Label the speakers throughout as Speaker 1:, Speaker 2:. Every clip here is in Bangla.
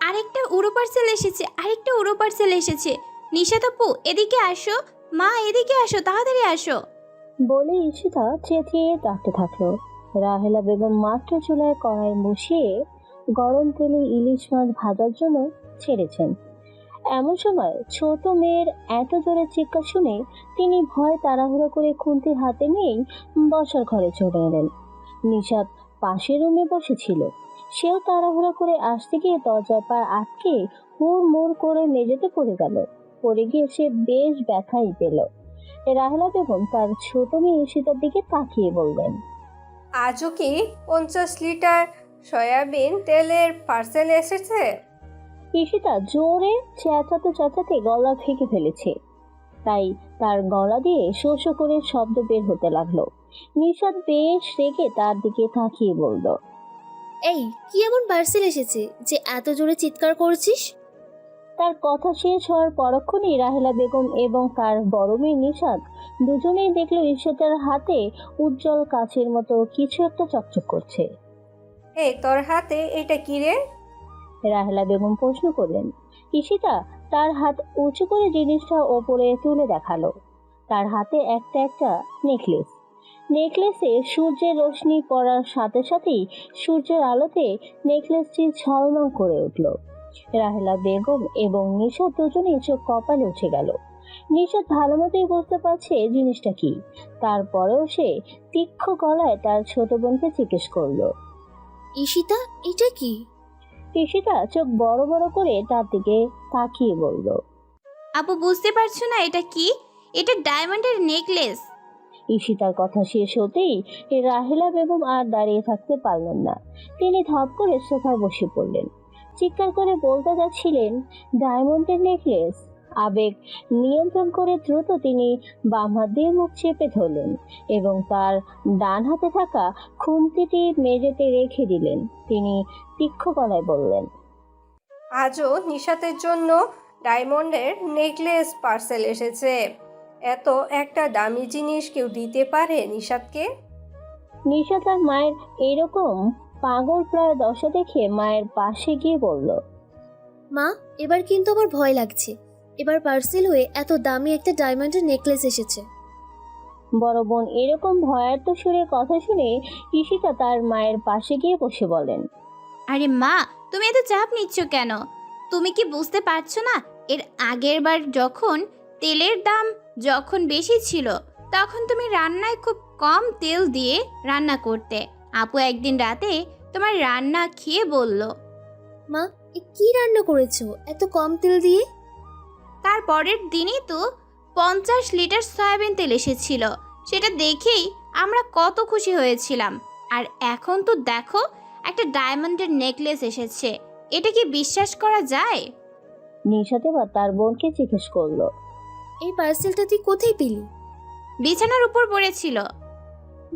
Speaker 1: আরেকটা উড়ো পার্সেল এসেছে। নিশাত আপু, এদিকে আসো। মা, এদিকে আসো, তাড়াতাড়ি আসো।
Speaker 2: বলে ঈশিতা চেঁচিয়ে ডাকতে থাকলো। রাহেলা বেগম মাত্র চুলায় কড়াই বসিয়ে গরম তেলে ইলিশ মাছ ভাজার জন্য ছেড়েছেন। এমন সময় ছোট মেয়ের এত জোরে চিৎকার শুনে তিনি ভয়ে তাড়াহুড়ো করে খুন্তি হাতে নিয়েই বসার ঘরে চলে এলেন। নিশাত পাশের রুমে বসেছিল। সেও তাড়াহুড়ো করে আসতে গিয়ে দরজার পার আটকে হুড় মুড় করে মেঝেতে পড়ে গেল। পড়ে গিয়ে সে বেশ ব্যথাই পেল। রাহেলা বেগম তার ছোট মেয়ে ঈশিতার দিকে তাকিয়ে বললেন,
Speaker 3: আজও কি 50 লিটার সয়াবিন তেলের পার্সেল এসেছে?
Speaker 2: ঈশিতা জোরে চেঁচাতে চেঁচাতে গলা ভেঙে ফেলেছে, তাই তার গলা দিয়ে শো শো করে শব্দ বের হতে লাগলো। নিশাত বেশ রেগে তার দিকে তাকিয়ে বলল,
Speaker 4: এই, কি এমন পার্সেল এসেছে যে এত জোরে চিৎকার করছিস?
Speaker 2: তার কথা শেষ হওয়ার পরক্ষণেই রাহেলা বেগম এবং তার বড় মেয়ে নিশাত দুজনেই দেখলো ঈশিতার হাতে উজ্জ্বল কাচের মতো কিছু একটা চকচক করছে।
Speaker 3: এই, তোর হাতে এটা কি রে?
Speaker 2: রাহেলা বেগম প্রশ্ন করলেন। ঈশিতা তার হাত উঁচু করে জিনিসটা ওপরে তুলে দেখালো। তার হাতে একটা একটা নেকলেস। নেকলেসে সূর্যের রশ্মি পড়ার সাথে সাথেই সূর্যের আলোতে নেকলেসটি ঝলমল করে উঠল। রাহেলা বেগম এবং নিশাত দুজনেই চোখ কপালে উঠে গেল। নিশাত ভালো মতোই বুঝতে পারছে জিনিসটা কি, তারপরেও সে তীক্ষ্ণ গলায় তার ছোট বোনকে জিজ্ঞেস করলো।
Speaker 4: ঈশিতা, এটা কি?
Speaker 2: ঈশিতা চোখ বড় বড় করে তার দিকে তাকিয়ে বলল,
Speaker 1: আপু, বুঝতে পারছো না এটা কি? এটা ডায়মন্ডের নেকলেস।
Speaker 2: ঈশিতার কথা শেষ হতেই রাহেলা বেগম আর দাঁড়িয়ে থাকতে পারলেন না। তিনি ধপ করে সোফায় বসে পড়লেন। চিৎকার করে বলতে যাচ্ছিলেন, ডায়মন্ডের নেকলেস। আবেগ নিয়ন্ত্রণ করে দ্রুত তিনি বাম হাত দিয়ে মুখ চেপে ধরলেন এবং তার ডান হাতে থাকা খুন্তিটি মেঝেতে রেখে দিলেন। তিনি তীক্ষ্ণ গলায় বললেন,
Speaker 3: আজও নিশাতের জন্য ডায়মন্ডের নেকলেস পার্সেল এসেছে। এত একটা দামি জিনিস কেউ দিতে পারে নিশাতকে?
Speaker 2: নিশাত আর মায়ের এরকম পাগল প্রায় দশা দেখে মায়ের পাশে গিয়ে বলল,
Speaker 4: মা, এবার কিন্তু আমার ভয় লাগছে। এবার পার্সেল হয়ে এত দামি একটা ডায়মন্ডের নেকলেস এসেছে।
Speaker 2: বড় বোন এরকম ভয়ার্ত সুরে কথা শুনে ঈশিতা তার মায়ের পাশে গিয়ে বসে বলেন,
Speaker 1: আরে মা, তুমি এত চাপ নিচ্ছ কেন? তুমি কি বুঝতে পারছো না? এর আগের বার যখন তেলের দাম বেশি ছিল, তখন তুমি রান্নায় খুব কম তেল দিয়ে রান্না করতে। আপু একদিন রাতে তোমার রান্না খেয়ে বলল।
Speaker 4: মা, এ কি রান্না করেছো এত কম তেল দিয়ে?
Speaker 1: তার পরের দিনই তো 50 লিটার সয়াবিন তেল এসেছিল। সেটা দেখেই আমরা কত খুশি হয়েছিলাম। আর এখন তো দেখো, একটা ডায়মন্ডের নেকলেস এসেছে। এটা কি বিশ্বাস করা যায়?
Speaker 2: নিশাত এবার তার বোনকে জিজ্ঞেস করলো,
Speaker 4: এই পার্সেলটা তুই কোথায় পেলি?
Speaker 1: বিছানার উপর পড়েছিল।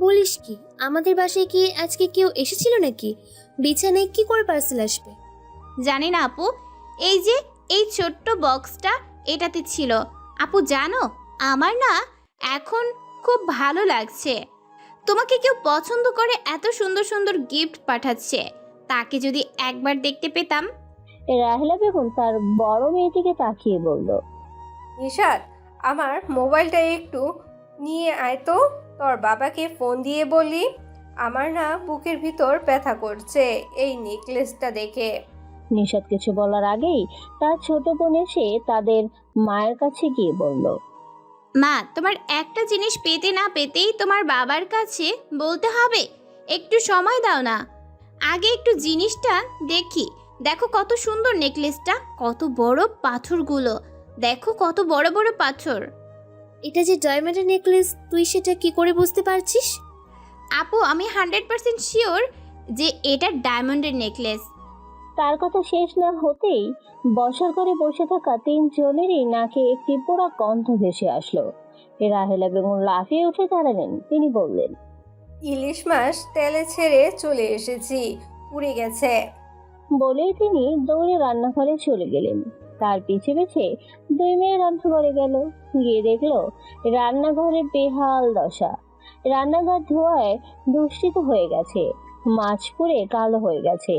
Speaker 4: বলিস কি, আমাদের বাসায় কি আজকে কেউ এসেছিল নাকি? বিছানায় কি করে পার্সেল আসবে?
Speaker 1: জানি না আপু, এই যে এই ছোট্ট বক্সটা এটাতে ছিল। আপু জানো, আমার না এখন খুব ভালো লাগছে। তোমাকে কেউ পছন্দ করে এত সুন্দর সুন্দর গিফট পাঠাচ্ছে। তাকে যদি একবার দেখতে পেতাম।
Speaker 2: রাহেলা বেগম তার বড় মেয়েটিকে তাকিয়ে বলল,
Speaker 3: নিশাত, আমার মোবাইলটা একটু নিয়ে আয় তো। তোর বাবাকে ফোন দিয়ে বলি, আমার না বুকের ভিতর ব্যথা করছে এই নেকলেসটা দেখে।
Speaker 2: নিশাত কিছু বলার আগেই তার ছোট বোন এসে তাদের মায়ের কাছে গিয়ে বলল,
Speaker 1: মা, তোমার একটা জিনিস পেতে না পেতেই তোমার বাবার কাছে বলতে হবে? একটু সময় দাও না, আগে একটু জিনিসটা দেখি। দেখো কত সুন্দর নেকলেসটা, কত বড় পাথরগুলো। দেখো কত বড় বড় পাথর।
Speaker 4: এটা যে ডায়মন্ডের নেকলেস, তুই সেটা কি করে বুঝতে পারছিস?
Speaker 1: আপু, আমি 100% শিওর যে এটা ডায়মন্ডের নেকলেস।
Speaker 2: তার কথা শেষ না হতেই বসার ঘরে বসে থাকা তিনজনেরই নাকে একটি পোড়া গন্ধ ভেসে আসলো। রাহেলা বেগম লাফিয়ে উঠে দাঁড়ালেন। তিনি বললেন,
Speaker 3: ইলিশ মাছ তেলে ছেড়ে চলে এসেছি, পুড়ে গেছে।
Speaker 2: বলেই তিনি দৌড়ে রান্নাঘরে চলে গেলেন। তার পিছে পিছে দুই মেয়ে রান্নাঘরে গেল। গিয়ে দেখলো রান্নাঘরে বেহাল দশা। রান্নাঘর ধোয়ায় দূষিত হয়ে গেছে, মাছ পুড়ে কালো হয়ে গেছে।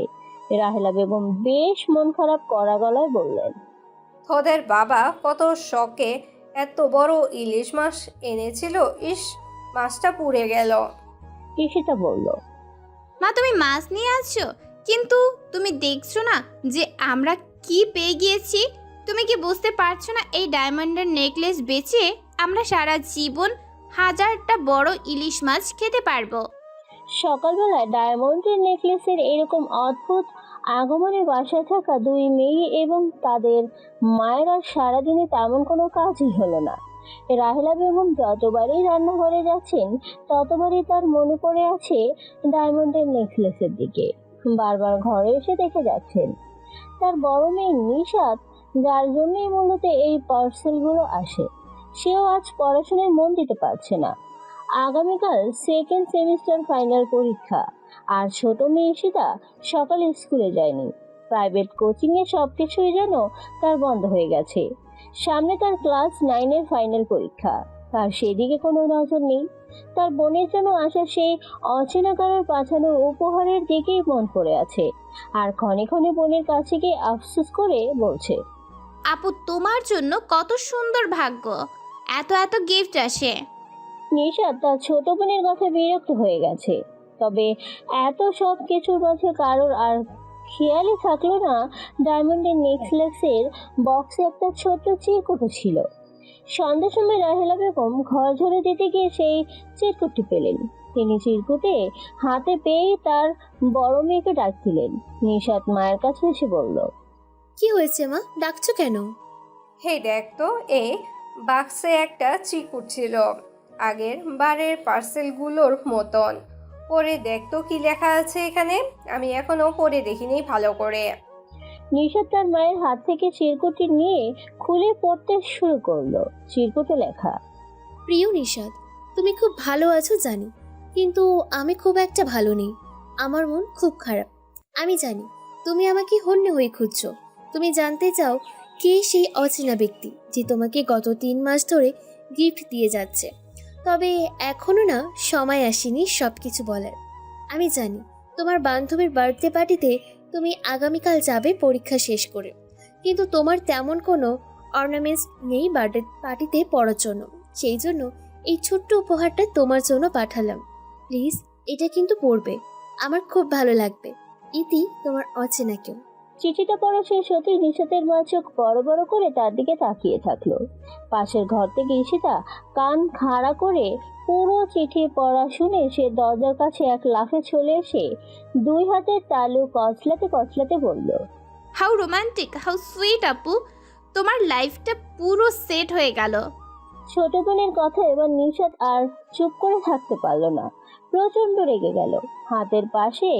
Speaker 2: রাহেলা বেগম বেশ মন খারাপ করা গলায় বললেন,
Speaker 3: তোদের বাবা কত শখে এত বড় ইলিশ মাছ এনেছিল, ইস, মাছটা পুড়ে গেল।
Speaker 2: ঈশিতা বলল,
Speaker 1: মা তুমি মাছ নিয়ে আসছো, কিন্তু তুমি দেখছো না যে আমরা কি পেয়ে গিয়েছি? তুমি কি বুঝতে পারছো না এই ডায়মন্ডের নেকলেস বেচে আমরা সারা জীবন হাজারটা বড় ইলিশ মাছ খেতে পারবো?
Speaker 2: সকালবেলায় ডায়মন্ডের নেকলেসের এরকম অদ্ভুত আগমনে বাসায় থাকা দুই মেয়ে এবং তাদের মায়েরা সারাদিনে তেমন কোনো কাজই হলো না। রাহেলা বেগম যতবারই রান্নাঘরে যাচ্ছেন ততবারই তার মনে পড়ে আছে ডায়মন্ডের নেকলেসের দিকে। বারবার ঘরে এসে দেখে যাচ্ছেন তার বড় মেয়ে নিশাত, যার জন্যই মূলত এই পার্সেলগুলো আসে, সেও আজ পড়াশোনায় মন দিতে পারছে না। আগামীকাল সেকেন্ড সেমিস্টার ফাইনাল পরীক্ষা, আর ছোট মেয়ে ঈশিতা সকালে স্কুলে যায়নি। প্রাইভেট কোচিংয়ে সবকিছুই যেন তার বন্ধ হয়ে গেছে। সামনে তার ক্লাস 9-এর ফাইনাল পরীক্ষা, তার সেদিকে কোনো নজর নেই। তার বোনের জন্য আসা সেই অচেনা কারোর পাঠানো উপহারের দিকেই মন পড়ে আছে, আর ক্ষণে ক্ষণে বোনের কাছে গিয়ে আফসোস করে বলছে,
Speaker 1: আপু তোমার জন্য কত সুন্দর ভাগ্য, এত এত গিফট আসে।
Speaker 2: নিশাত তার ছোট বোনের কথা বিরক্ত হয়ে গেছে, তবে এত সব কিছুর মাঝে কারোর আর খেয়ালই থাকলো না ডায়মন্ডের নেকলেসের বক্সে একটা ছোট্ট চিরকুটও ছিল। সন্ধ্যার সময় রাহেলা বেগম ঘর ঝাড়ু দিতে গিয়ে সেই চিরকুটটি পেলেন। তিনি চিরকুটে হাতে পেয়েই তার বড় মেয়েকে ডাক দিলেন। নিশাত মায়ের কাছে এসে বলল,
Speaker 4: কি হয়েছে মা, ডাকছো কেন?
Speaker 3: হে দেখ তো, এই বাক্সে একটা চিকুট ছিল, আগের বারের পার্সেলগুলোর মতন। পড়ে দেখ তো কি লেখা আছে এখানে, আমি এখনো পড়ে দেখিনি ভালো করে।
Speaker 2: নিশাত তার মায়ের হাত থেকে চিরকুটটি নিয়ে খুলে পড়তে শুরু করলো। চিরকুটে লেখা,
Speaker 4: প্রিয় নিশাদ, তুমি খুব ভালো আছো জানি, কিন্তু আমি খুব একটা ভালো নেই। আমার মন খুব খারাপ। আমি জানি তুমি আমাকে হন্যে হয়ে খুঁজছো। তুমি জানতে চাও কে সেই অচেনা ব্যক্তি যে তোমাকে গত 3 মাস ধরে গিফট দিয়ে যাচ্ছে। তবে এখনো না সময় আসেনি সব কিছু বলার। আমি জানি তোমার বান্ধবীর বার্থডে পার্টিতে তুমি আগামীকাল যাবে পরীক্ষা শেষ করে, কিন্তু তোমার তেমন কোনো অর্নামেন্টস নেই বার্থডে পার্টিতে পড়ার জন্য। সেই জন্য এই ছোট্ট উপহারটা তোমার জন্য পাঠালাম। প্লিজ এটা কিন্তু পড়বে, আমার খুব ভালো লাগবে। ইতি, তোমার অচেনা কেউ।
Speaker 2: চিঠিটা পড়া শেষ হতেই নিশাতের মা চোখ বড় বড় করে তার দিকে তাকিয়ে থাকলো। পাশের ঘর থেকে ঈশিতা কান খাড়া করে পুরো চিঠি পড়া শুনে সে দরজার কাছে এক লাফে চলে এসে 2 হাতের তালু কচলাতে কচলাতে বলল,
Speaker 1: হাউ রোমান্টিক, হাউ সুইট আপু, তোমার লাইফটা পুরো সেট হয়ে গেল।
Speaker 2: ছোট বোনের কথা এবার নিশাত আর চুপ করে থাকতে পারলো না, প্রচন্ড রেগে গেল। হাতের পাশে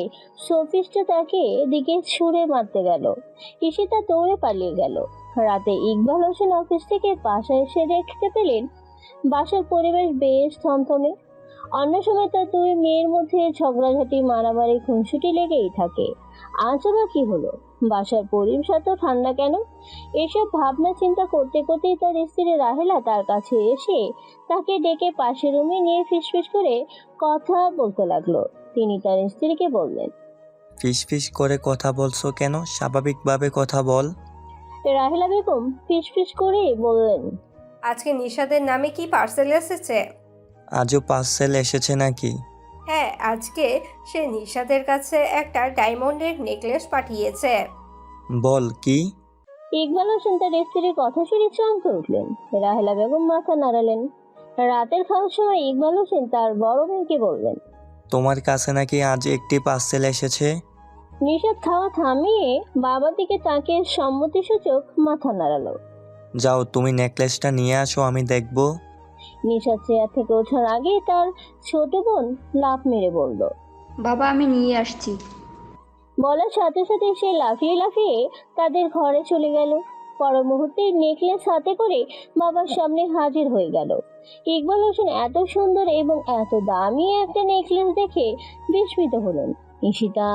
Speaker 2: শোপিসটা তাকে দিকে ছুঁড়ে মারতে গেল। ঈশিতা দৌড়ে পালিয়ে গেল। রাতে ইকবাল হোসেন অফিস থেকে বাসায় এসে দেখতে পেলেন বাসার পরিবেশ বেশ থমথমে। অন্য সময় তার 2 মেয়ের মধ্যে ঝগড়াঝাটি, মারামারি, খুনসুটি লেগেই থাকে। আজ আবার কি হলো? বাসার পরিবেশ এত ঠান্ডা কেন? এসব ভাবনা চিন্তা করতে করতেই তার স্ত্রী রাহেলা তার কাছে এসে তাকে ডেকে পাশের রুমে নিয়ে ফিসফিস করে কথা বলতে লাগলো। তিনি তার স্ত্রীকে বললেন,
Speaker 5: ফিসফিস করে কথা বলছো কেন? স্বাভাবিকভাবে কথা বল।
Speaker 2: রাহেলা বেগম ফিসফিস করে বললেন,
Speaker 3: আজকে নিশাদের নামে কি পার্সেল এসেছে?
Speaker 5: আজও পার্সেল এসেছে নাকি?
Speaker 3: হ্যাঁ, আজকে সে নিশাদের কাছে একটা ডায়মন্ডের নেকলেস পাঠিয়েছে।
Speaker 5: বল কি?
Speaker 2: ইকবাল হোসেন তার স্ত্রীর কথা শুনে চমকে উঠলেন। রাহেলা বেগম মাথা নাড়ালেন। রাতের খাওয়ার সময় ইকবাল হোসেন তার বড় মেয়েকে বললেন,
Speaker 5: তোমার কাছে নাকি আজ একটি পার্সেল এসেছে?
Speaker 2: নিশাদ খাওয়া থামিয়ে বাবার দিকে তাকিয়ে সম্মতিসূচক মাথা নাড়ালো।
Speaker 5: যাও, তুমি নেকলেসটা নিয়ে আসো, আমি দেখব।
Speaker 2: নিশাদ চেয়ার থেকে ওঠার আগে তার ছোট বোন লাফ মেরে বলল,
Speaker 6: বাবা আমি নিয়ে আসছি।
Speaker 2: বলার সাথে সাথে সে লাফিয়ে লাফিয়ে তাদের ঘরে চলে গেল। পর মুহূর্তে নেকলেস হাতে করে বাবার সামনে হাজির হয়ে গেল। ইকবাল হোসেন এত সুন্দর এবং এত দামি একটা নেকলেস দেখে বিস্মিত হলেন। ঈশিতা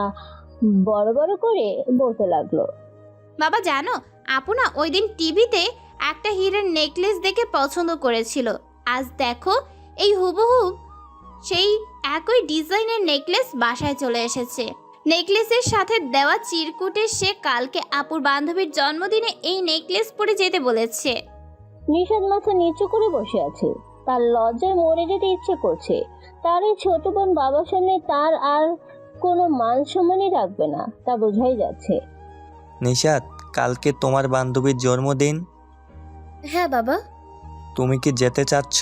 Speaker 2: বড় বড় করে বলতে লাগলো,
Speaker 1: বাবা জানো, আপু না ওই দিন টিভিতে একটা হীরের নেকলেস দেখে পছন্দ করেছিল। আজ দেখো এই হুবহু সেই একই ডিজাইনের নেকলেস বাসায় চলে এসেছে। নেকলেসের সাথে দেওয়া চিরকুটে সে কালকে আপুর বান্ধবীর জন্মদিনে এই নেকলেস পরে যেতে বলেছে।
Speaker 2: নিশাদ মাথা নিচু করে বসে আছে। তার লজ্জায় মরে যেতে ইচ্ছে করছে। তার এই ছোট বোন বাবার সামনে তার আর কোনো মান সম্মানই রাখবে না, তা বোঝাই যাচ্ছে।
Speaker 5: নিশাত, কালকে তোমার বান্ধবীর জন্মদিন।
Speaker 4: হ্যাঁ বাবা,
Speaker 5: তুমি কি যেতে চাচ্ছ?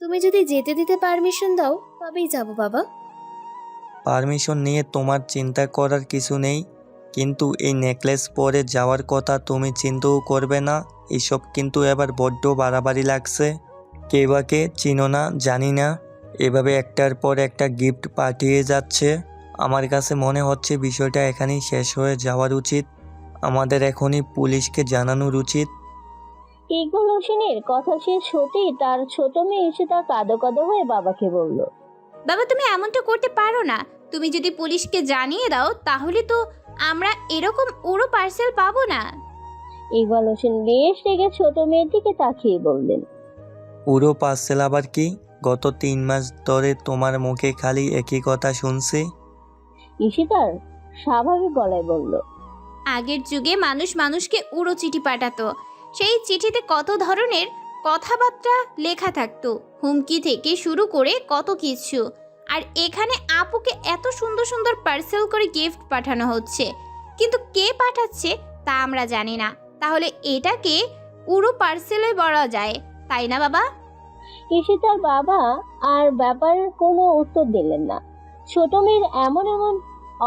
Speaker 4: তুমি যদি যেতে দিতে পারমিশন দাও তবেই যাব বাবা।
Speaker 5: পারমিশন নিয়ে তোমার চিন্তা করার কিছু নেই, কিন্তু এই নেকলেস পরে যাওয়ার কথা তুমি চিন্তাও করবে না। এসব কিন্তু এবার বড্ড বাড়াবাড়ি লাগছে। কে বা কে চিনো না জানি না, এভাবে একটার পর একটা গিফট পাঠিয়ে যাচ্ছে। আমার কাছে মনে হচ্ছে বিষয়টা এখানেই শেষ হয়ে যাওয়ার উচিত। আমাদের এখনই পুলিশকে জানানোর উচিত।
Speaker 2: ইকবাল হোসেনের কথা শেষ হতেই তার ছোট মেয়ে এসে তার কাঁদো কাঁদো হয়ে বাবাকে বলল,
Speaker 1: বাবা, তুমি এমনটা করতে পারো না। তুমি যদি পুলিশকে জানিয়ে দাও তাহলে তো আমরা এরকম উড়ো পার্সেল পাবো না।
Speaker 2: ইকবাল হোসেন বেশ রেগে ছোট মেয়ের দিকে তাকিয়ে বললেন,
Speaker 5: পুরো পার্সেল আবার কি? গত 3 মাস ধরে তোমার মুখে খালি একই কথা শুনছি।
Speaker 2: ঈশিতার স্বাভাবিক গলায় বলল,
Speaker 1: আগের যুগে মানুষ মানুষকে উড়ো চিঠি পাঠাতো। সেই চিঠিতে কত ধরনের কথাবার্তা লেখা থাকতো, হুমকি থেকে শুরু করে কত কিছু। আর এখানে আপুকে এত সুন্দর সুন্দর পার্সেল করে গিফট পাঠানো হচ্ছে, কিন্তু কে পাঠাচ্ছে তা আমরা জানি না। তাহলে এটাকে উড়ো পার্সেলে বলা যায়, তাই না বাবা?
Speaker 2: ঈশিতার বাবা আর ব্যাপারের কোনো উত্তর দিলেন না। ছোট মেয়ের এমন এমন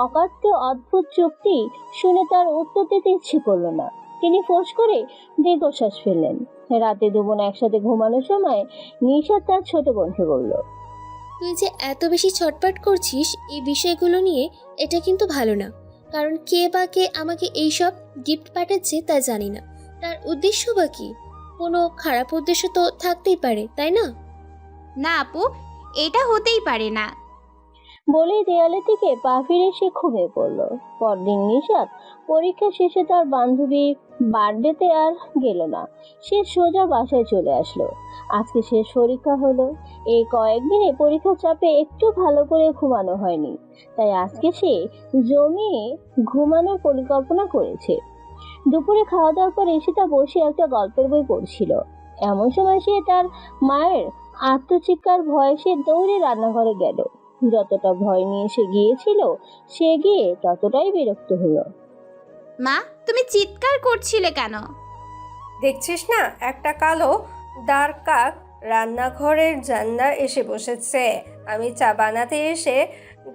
Speaker 2: অকাট্য অদ্ভুত যুক্তি শুনে তার উত্তর দিতে ইচ্ছে করলো না। তিনি ফোঁস করে দীর্ঘশ্বাস ফেললেন। রাতে দুবোন একসাথে ঘুমানোর সময় নিশাদ তার ছোট বোনকে বলল,
Speaker 4: তুই যে এত বেশি ছটপট করছিস এই বিষয়গুলো নিয়ে, এটা কিন্তু ভালো না। কারণ কে বা কে আমাকে এইসব গিফট পাঠাচ্ছে তা জানি না। তার উদ্দেশ্য বা কি? কোনো খারাপ উদ্দেশ্য তো থাকতেই পারে, তাই না?
Speaker 1: না আপু, এটা হতেই পারে না।
Speaker 2: বলেই দেয়ালের দিকে পা ফিরে সে ঘুমিয়ে পড়ল। পরদিন নিশাদ পরীক্ষা শেষে তার বান্ধবী বার্থডেতে আর গেল না। সে সোজা বাসায় চলে আসলো। আজকে শেষ পরীক্ষা হলো। এই কয়েকদিনে পরীক্ষার চাপে একটু ভালো করে ঘুমানো হয়নি, তাই আজকে সে জমিয়ে ঘুমানোর পরিকল্পনা করেছে। দুপুরে খাওয়া দাওয়ার পর ঈশিতা বসে একটা গল্পের বই পড়ছিল। এমন সময় সে তার মায়ের আত্মচিৎকার ভয়ে সে দৌড়ে রান্নাঘরে গেল। যতটা ভয় নিয়ে সে গিয়েছিল, সে গিয়ে ততটাই বিরক্ত হলো।
Speaker 1: মা, তুমি চিৎকার করছিলে কেন?
Speaker 3: দেখছিস না, একটা কালো দাঁড় কাক রান্নাঘরের জানলায় এসে বসেছে। আমি চা বানাতে এসে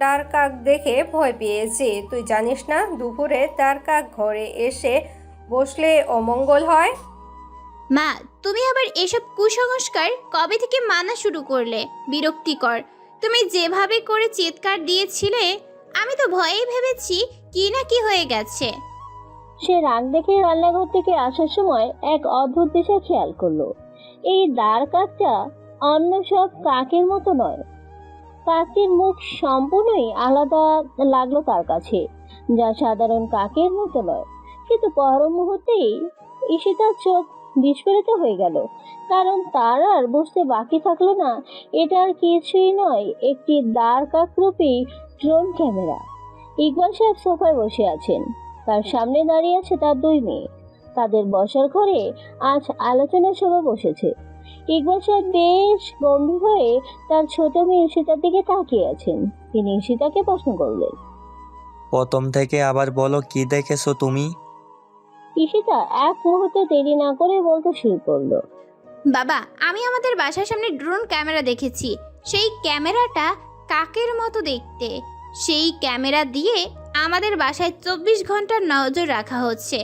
Speaker 3: দাঁড় কাক দেখে ভয় পেয়েছি। তুই জানিস না দুপুরে দাঁড় কাক ঘরে এসে বসলে অমঙ্গল হয়?
Speaker 1: মা, তুমি আবার এসব কুসংস্কার কবে থেকে মানা শুরু করলে? বিরক্তিকর। তুমি যেভাবে করে চিৎকার দিয়েছিলে, আমি তো ভয়েই ভেবেছি কি না কি হয়ে গেছে।
Speaker 2: সে রাগ দেখে রান্নাঘর থেকে আসার সময় এক অদ্ভুত বিষয় খেয়াল করলো। এই দাঁড় কাকটা অন্য সব কাকের মতো নয়। কাকের মুখ সম্পূর্ণই আলাদা লাগলো তার কাছে, যা সাধারণ কাকের মতো নয়। কিন্তু পর মুহূর্তেই ঈশিতার চোখ বিস্ফোরিত হয়ে গেল, কারণ তার আর বুঝতে বাকি থাকলো না এটা আর কিছুই নয়, একটি দাঁড় কাকরূপী ড্রোন ক্যামেরা। ইকবাল সাহেব সোফায় বসে আছেন। তার সামনে দাঁড়িয়ে আছে তার 2 মেয়ে। তাদের বসার ঘরে আজ আলোচনা সভা বসেছে। ইকবাল সাহেব বেশ গম্ভীর হয়ে তার ছোট মেয়ে ঈশিতার দিকে তাকিয়ে আছেন। তিনি ঈশিতাকে প্রশ্ন করলেন,
Speaker 5: প্রথম থেকে আবার বলো, কি দেখেছো তুমি?
Speaker 2: ঈশিতা এক মুহূর্ত দেরি না করে বলতে শুরু করলো,
Speaker 1: বাবা, আমি আমাদের বাসার সামনে ড্রোন ক্যামেরা দেখেছি। সেই ক্যামেরাটা কাকের মতো দেখতে। সেই ক্যামেরা দিয়ে আমাদের বাসায় 24 ঘন্টা নজর রাখা হচ্ছে।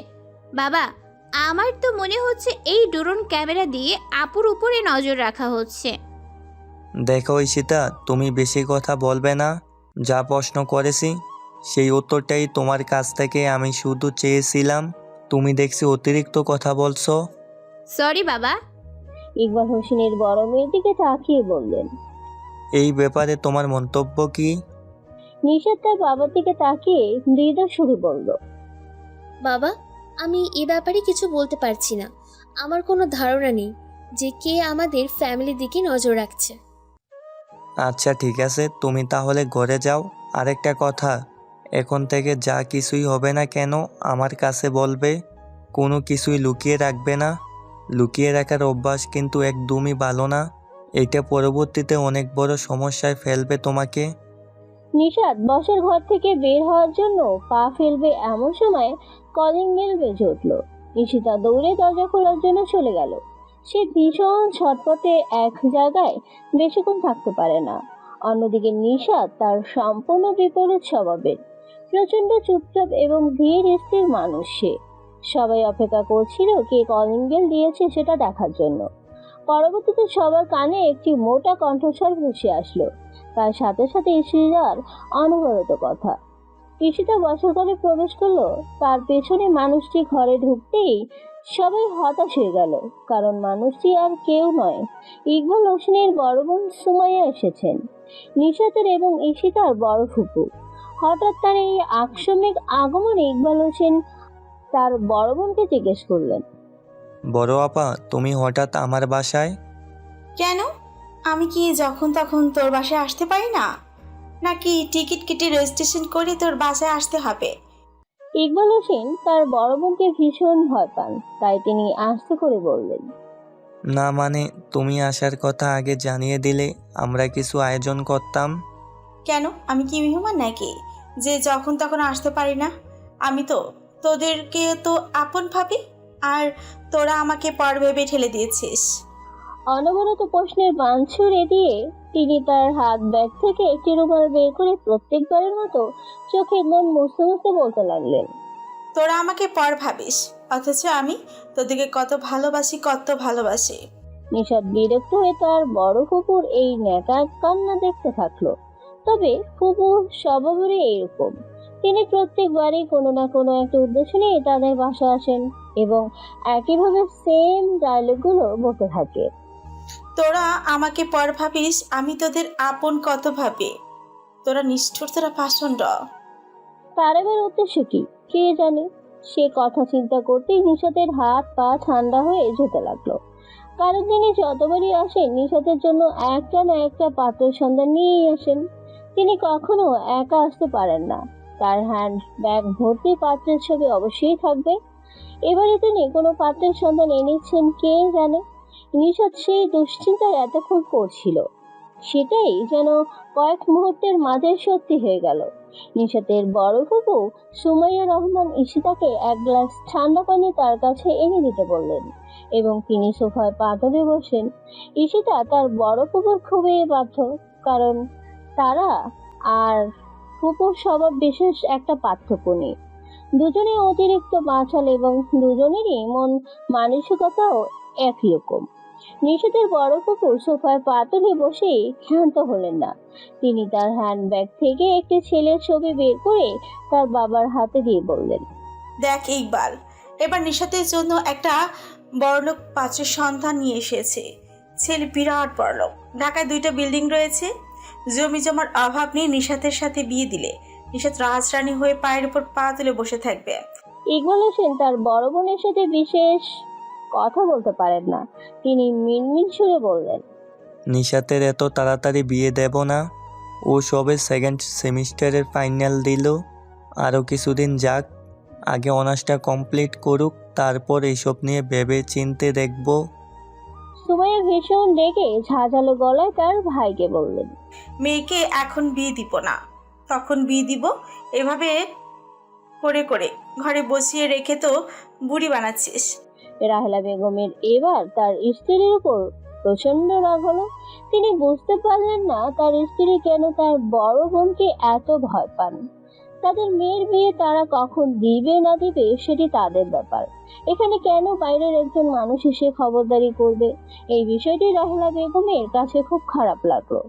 Speaker 1: বাবা, আমার তো মনে হচ্ছে এই ড্রোন ক্যামেরা দিয়ে আপুর উপরে নজর রাখা হচ্ছে।
Speaker 5: দেখো ঈশিতা, তুমি বেশি কথা বলবে না। যা প্রশ্ন করেছি সেই উত্তরটাই তোমার কাছ থেকে আমি শুধু চেয়েছিলাম। তুমি দেখছি অতিরিক্ত কথা বলছো।
Speaker 1: সরি বাবা।
Speaker 2: ইকবাল হোসেনের বড় মেয়ের দিকে তাকিয়ে বললেন।
Speaker 5: এই ব্যাপারে তোমার মন্তব্য কি?
Speaker 2: নিশাদ তার বাবার দিকে তাকিয়ে মৃদু সুরে বলল,
Speaker 4: বাবা, আমি এ ব্যাপারে কিছু বলতে পারছি না। আমার কোনো ধারণা নেই যে কে আমাদের ফ্যামিলির দিকে নজর রাখছে।
Speaker 5: আচ্ছা ঠিক আছে, তুমি তাহলে ঘরে যাও। আরেকটা কথা, এখন থেকে যা কিছুই হবে না কেন আমার কাছে বলবে, কোনো কিছুই লুকিয়ে রাখবে না। লুকিয়ে রাখার অভ্যাস কিন্তু একদমই ভালো না, এটা পরবর্তীতে অনেক বড় সমস্যায় ফেলবে তোমাকে।
Speaker 2: নিশাদ বসের ঘর থেকে বের হওয়ার জন্য পা ফেলবে এমন সময় কলিং বেল বেজে উঠল। ঈশিতা দৌড়ে দরজা খোলার জন্য চলে গেল। সে ভীষণ ছটপটে, এক জায়গায় বেশিক্ষণ থাকতে পারে না। অন্যদিকে নিশাদ তার সম্পূর্ণ বিপরীত স্বভাবের, প্রচন্ড চুপচাপ এবং ধীর স্থির মানুষ সে। সবাই অপেক্ষা করছিল কে কলিং বেল দিয়েছে সেটা দেখার জন্য। পরবর্তীতে সবার কানে একটি মোটা কণ্ঠস্বর ভেসে আসলো, তার সাথে সাথে ঈশিতার অনবরত কথা। ঈশিতা বছর ঘরে প্রবেশ করলো, তার পেছনে মানুষটি ঘরে ঢুকতেই সবাই হতাশ হয়ে গেল, কারণ মানুষটি আর কেউ নয়, ইকবাল হোসেনের বড় বোন সুমাইয়া এসেছেন, নিশাতের এবং ঈশিতার বড় ফুপু। হঠাৎ তার এই আকস্মিক আগমনে ইকবাল হোসেন তার বড় বোনকে জিজ্ঞেস করলেন,
Speaker 5: বড় আপা, তুমি হঠাৎ আমার বাসায়?
Speaker 7: কেন? আমি কি যখন তখন তোর বাসায় আসতে পারি না? নাকি টিকিট কেটে রেজিস্ট্রেশন করে তোর বাসায় আসতে হবে?
Speaker 2: ইকবাল হোসেন তার বড় বোনকে ভীষণ ভয় পান, তাই তিনি আস্তে করে বললেন,
Speaker 5: না মানে, তুমি আসার কথা আগে জানিয়ে দিলে আমরা কিছু আয়োজন করতাম।
Speaker 7: কেন? আমি কি মেহমান নাকি যে যখন তখন আসতে পারি না? আমি তো তোদেরকে তো আপন ভাবি, আর তোরা আমাকে পর ভেবে ঠেলে দিয়েছিস।
Speaker 2: অনবরত প্রশ্নের বাণ ছুড়ে দিয়ে তিনি তার হাত ব্যাগ থেকে একটি রুমাল বের করে প্রত্যেকবারের মতো চোখের মন মুছতে মুছতে বলতে লাগলেন,
Speaker 7: তোরা আমাকে পর ভাবিস, অথচ আমি তোদেরকে কত ভালোবাসি, কত ভালোবাসি।
Speaker 2: নিশাদ বিরক্ত হয়ে তার বড় ফুপুর এই ন্যাকা কান্না দেখতে থাকলো। তবে ফুপু স্বভাবরই এরকম, তিনি প্রত্যেকবারই কোনো না কোনো একটা উদ্দেশ্য নিয়ে তাদের বাসায় আসেন এবং একইভাবে সেম ডায়লগগুলো বলতে থাকে।
Speaker 7: তোরা আমাকে পর ভাবিস, আমি তোদের আপন কত ভাবি। তোরা নিষ্ঠুর, তোরা পাষণ্ড।
Speaker 2: তার এবার উদ্দেশ্য কি কে জানে। সে কথা চিন্তা করতেই নিশাতের হাত পা ঠান্ডা হয়ে যেতে লাগলো, কারণ তিনি যতবারই আসেন নিশাতের জন্য একটা না একটা পাত্রের সন্ধান নিয়েই আসেন। তিনি কখনো একা আসতে পারেন না, তার হ্যান্ড ব্যাগ ভর্তি পাত্রের ছবি অবশ্যই থাকবে। এবারে তিনি কোনো পাত্রের সন্ধান এনেছেন কে জানে। নিশাত সেই দুশ্চিন্তায় এতক্ষণ করছিল, সেটাই যেন কয়েক মুহূর্তের মাঝে সত্যি হয়ে গেল। নিশাতের বড় ফুপু সুমাইয়া রহমান ঈশিতাকে এক গ্লাস ঠান্ডা পানি তার কাছে এনে দিতে বললেন এবং তিনি সোফায় পা তুলে বসেন। ঈশিতা তার বড় ফুপুর খুবই বাধ্য, কারণ তারা আর ফুপুর স্বভাব বিশেষ একটা পার্থক্য নেই। দুজনেই অতিরিক্ত বাঁচাল এবং দুজনেরই মন মানসিকতাও একই রকম। নিশাতের বড় কুকুর সোফায় পা তুলে বসেই ক্ষান্ত হলেন না। তিনি তার হ্যান্ড ব্যাগ থেকে একটি ছেলের ছবি বের করে তার বাবার হাতে দিয়ে বললেন,
Speaker 7: দেখ ইকবাল, এবার নিশাতের জন্য একটা বড়লোক পাত্রের সন্ধান নিয়ে এসেছে। ছেলে বিরাট বড়লোক, ঢাকায় 2টা বিল্ডিং রয়েছে। জমি জমার অভাব নেই, নিশাতের সাথে বিয়ে দিলে নিশাত রাজরানী হয়ে পায়ের উপর পা তুলে বসে থাকবে।
Speaker 2: ইকবাল হোসেন তার বড় বোনের সাথে বিশেষ কথা বলতে পারেন না, তিনি মিনমিন সুরে বললেন,
Speaker 5: নিশাতের এত তাড়াতাড়ি বিয়ে দেব না, ও সবে সেকেন্ড সেমিস্টারের ফাইনাল দিল, আরও কিছুদিন যাক, আগে অনার্সটা কমপ্লিট করুক, তারপর এইসব নিয়ে ভেবে চিনতে দেখব।
Speaker 2: সুমাইয়া ভীষণ রেগে ঝাঁঝালো গলায় তার ভাইকে বললেন,
Speaker 7: মেয়েকে এখন বিয়ে দিব না, তখন বিয়ে দিব। এভাবে করে করে ঘরে বসিয়ে রেখে তো বুড়ি বানাচ্ছিস।
Speaker 2: রাহেলা বেগমের এবার তার স্ত্রীর উপর প্রচন্ড রাগ হলো। তিনি বুঝতে পারলেন না তার স্ত্রী কেন তার বড় বোনকে এত ভয় পান। তাদের মেয়ের বিয়ে তারা কখন দিবে না দিবে সেটি তাদের ব্যাপার, এখানে কেন বাইরের একজন মানুষ এসে খবরদারি করবে। এই বিষয়টি রাহেলা বেগমের কাছে খুব খারাপ লাগলো।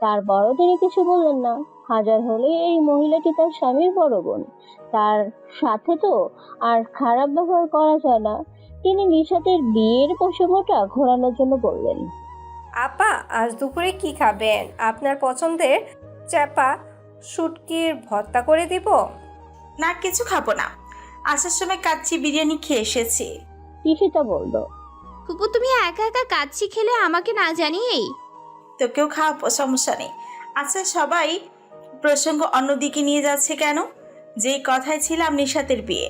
Speaker 2: তারপরও তিনি কিছু বললেন না। হাজার হলে এই মহিলাটি তার স্বামীর বড় বোন, তার সাথে তো আর খারাপ ব্যবহার করা যায় না। তিনি নিশাতের বিয়ের প্রসঙ্গটা ঘোরানোর জন্য বললেন,
Speaker 3: আপা, আজ দুপুরে কি খাবেন? আপনার পছন্দের চাপা শুটকির ভর্তা করে দিব?
Speaker 7: না, কিছু খাবো না, আসার সময় কাচ্চি বিরিয়ানি খেয়ে এসেছি।
Speaker 2: ঈশিতা বলল,
Speaker 1: ফুপু তুমি একা একা কাচ্চি খেলে আমাকে না জানিয়েই?
Speaker 7: তোকেও খাওয়াবো, সমস্যা নেই। আচ্ছা, সবাই প্রসঙ্গ অন্যদিকে নিয়ে যাচ্ছে কেন? যেই কথায় ছিলাম নিশাতের বিয়ে।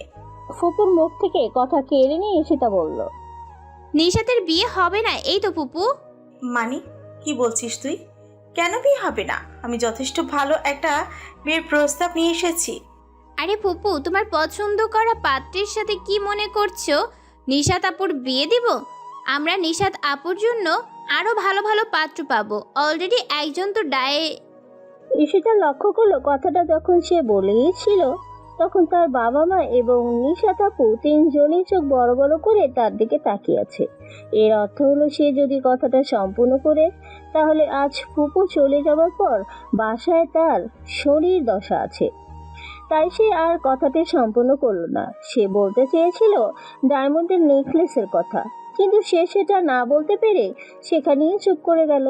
Speaker 2: ফুপুর মুখ থেকে কথা কেড়ে নিয়ে ঈশিতা বলল।
Speaker 1: নিশাতের বিয়ে হবে না এই তো ফুপু।
Speaker 7: মানে কি বলছিস তুই? কেন বিয়ে হবে না? আমি যথেষ্ট ভালো একটা বিয়ের প্রস্তাব নিয়ে এসেছি।
Speaker 1: আরে ফুপু, তোমার পছন্দ করা পাত্রের সাথে কি মনে করছো নিশাত আপুর বিয়ে দিব? আমরা নিশাত আপুর জন্য আরো ভালো ভালো পাত্র পাবো। অলরেডি একজন তো
Speaker 2: ঈশিতা লক্ষ্য করলো কথাটা যখন সে বলেছিল তখন তার বাবা মা এবং নিশাত আপু তিনজনই চোখ বড় বড় করে তার দিকে তাকিয়ে আছে। এর অর্থ হলো সে যদি কথাটা সম্পূর্ণ করে তাহলে আজ ফুপু চলে যাওয়ার পর বাসায় তার শরীর দশা আছে। তাই সে আর কথাটি সম্পূর্ণ করলো না। সে বলতে চেয়েছিল ডায়মন্ডের নেকলেসের কথা, কিন্তু সে সেটা না বলতে পেরে সেখানেই চুপ করে গেল।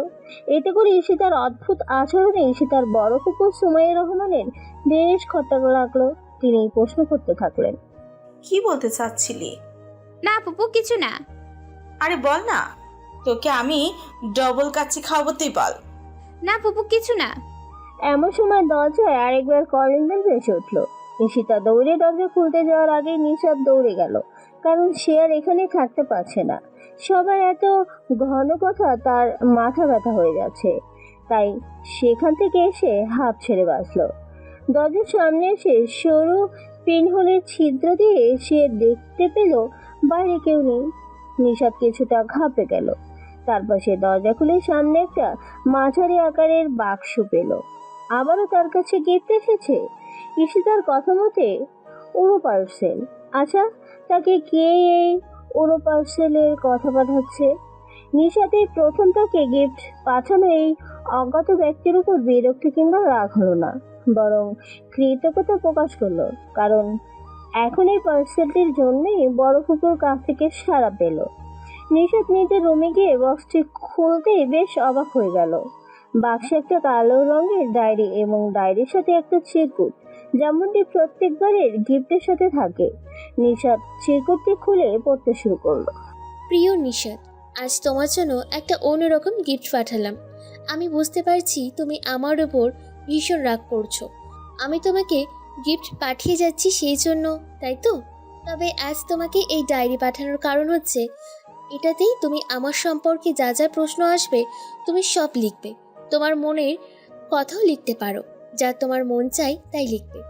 Speaker 2: এতে করে ঈশিতার অদ্ভুত আচরণে ঈশিতার বড় ফুপু সুমাইয়া রহমানের বেশ খটকা লাগলো। তিনি প্রশ্ন করতে থাকলেন,
Speaker 7: কি বলতে চাচ্ছিলি?
Speaker 1: না ফুপু, কিছু না।
Speaker 7: আরে বল না, তোকে আমি ডবল কাচ্চি খাওয়াবো, তুই বল।
Speaker 1: না ফুপু, কিছু না।
Speaker 2: এমন সময় দরজায় আরেকবার কলিং বেল ভেসে উঠল। ঈশিতা দৌড়ে দরজা খুলতে যাওয়ার আগেই নিশাত দৌড়ে গেল, কারণ সে আর এখানে থাকতে পারছে না। সবার এত ঘন কথা তার মাথা ব্যথা হয়ে যাচ্ছে। তাই সেখান থেকে এসে হাঁপ ছেড়ে বাঁচল। দরজার সামনে এসে সরু পিনহোলের ছিদ্র দিয়ে সে দেখতে পেল বাইরে কেউ নেই। নিশাত কিছুটা ঘাবড়ে গেল। তারপর সে দরজা খুলে সামনে একটা মাঝারি আকারের বাক্স পেল। আবারও তার কাছে গিফট এসেছে। ঈশিতার কথা মতে ওরো পার্সেল। আচ্ছা, তাকে কে এই ওরো পার্সেলের কথা পাঠাচ্ছে? নিশাতের প্রথম তাকে গিফট পাঠানো এই অজ্ঞাত ব্যক্তির উপর বিরক্তি কিংবা রাগ হলো না, বরং কৃতজ্ঞতা প্রকাশ করলো, কারণ এখন এই পার্সেলটির জন্যই বড় ফুপুর কাছ থেকে সাড়া পেল। নিশাত নিজের রুমে গিয়ে বক্সটি খুলতেই বেশ অবাক হয়ে গেল। বাক্সে একটা কালো রঙের ডায়েরি এবং ডায়েরির সাথে একটা চিরকুট, যেমনটি প্রত্যেকবারের গিফটের সাথে থাকে। নিশাত চিরকুটটি খুলে পড়তে শুরু করলো।
Speaker 4: প্রিয় নিশাত, আজ তোমার জন্য একটা অন্যরকম গিফট পাঠালাম। আমি বুঝতে পারছি তুমি আমার ওপর ভীষণ রাগ করছো। আমি তোমাকে গিফট পাঠিয়ে যাচ্ছি সেই জন্য, তাই তো? তবে আজ তোমাকে এই ডায়েরি পাঠানোর কারণ হচ্ছে এটাতেই তুমি আমার সম্পর্কে যা যা প্রশ্ন আসবে তুমি সব লিখবে। তোমার মনের কথাও লিখতে পারো, যা তোমার মন চাই তাই লিখবে।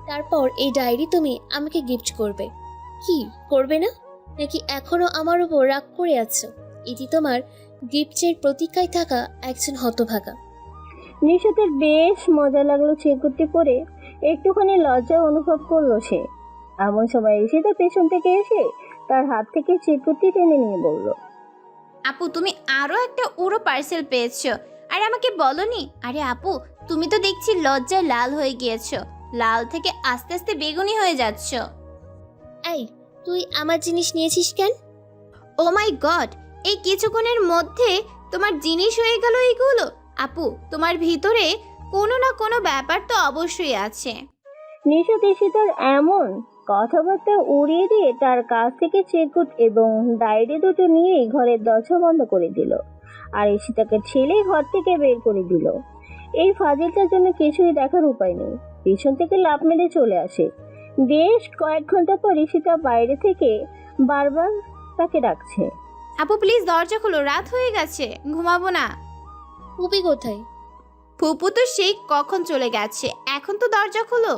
Speaker 4: তারপর এই ডায়েরি তুমি আমাকে গিফট করবে। কি করবে না? নাকি এখনো আমার উপর রাগ করে আছো? এটি তোমার গিফটের প্রতীক্ষায় থাকা একজন হতভাগা।
Speaker 2: নিশাতের বেশ মজা লাগলো চিরকুটটি পরে। একটুখানি লজ্জা অনুভব করলো সে। এমন সময় এসে তার পেছন থেকে এসে তার হাত থেকে চিরকুটটি টেনে নিয়ে বলল,
Speaker 1: আপু, তুমি আরো একটা উড়ো পার্সেল পেয়েছো আর আমাকে বলনি? আরে আপু, তুমি তো দেখছি লজ্জায় লাল হয়ে গিয়েছো। লাল থেকে আস্তে আস্তে বেগুনি হয়ে যাচ্ছ।
Speaker 4: এই, তুই আমার জিনিস নিয়েছিস কেন?
Speaker 1: ও মাই গড, এই কিছুক্ষণের মধ্যে তোমার জিনিস হয়ে গেল এইগুলো? আপু, তোমার ভিতরে কোনো না কোনো ব্যাপার তো অবশ্যই আছে।
Speaker 2: নিশাত এসে তার এমন কথাবার্তা উড়িয়ে দিয়ে তার কাছ থেকে চিরকুট এবং ডায়েরি দুটো নিয়েই ঘরের দরজা বন্ধ করে দিল, আর এসে তাকে ঠেলে ঘর থেকে বের করে দিল। এই ফাজিলটার জন্য কিছুই দেখার উপায় নেই। পিছন থেকে লাফ মেরে চলে আসে। বেশ কয়েক ঘন্টা পর ঈশিতা বাইরে থেকে বারবার তাকে ডাকছে।
Speaker 1: আপু প্লিজ দরজা খোলো, রাত হয়ে গেছে, ঘুমাবো না।
Speaker 4: পুপি কোথায়?
Speaker 1: ফুপু তো সেই কখন চলে গেছে, এখন তো দরজা খোলো।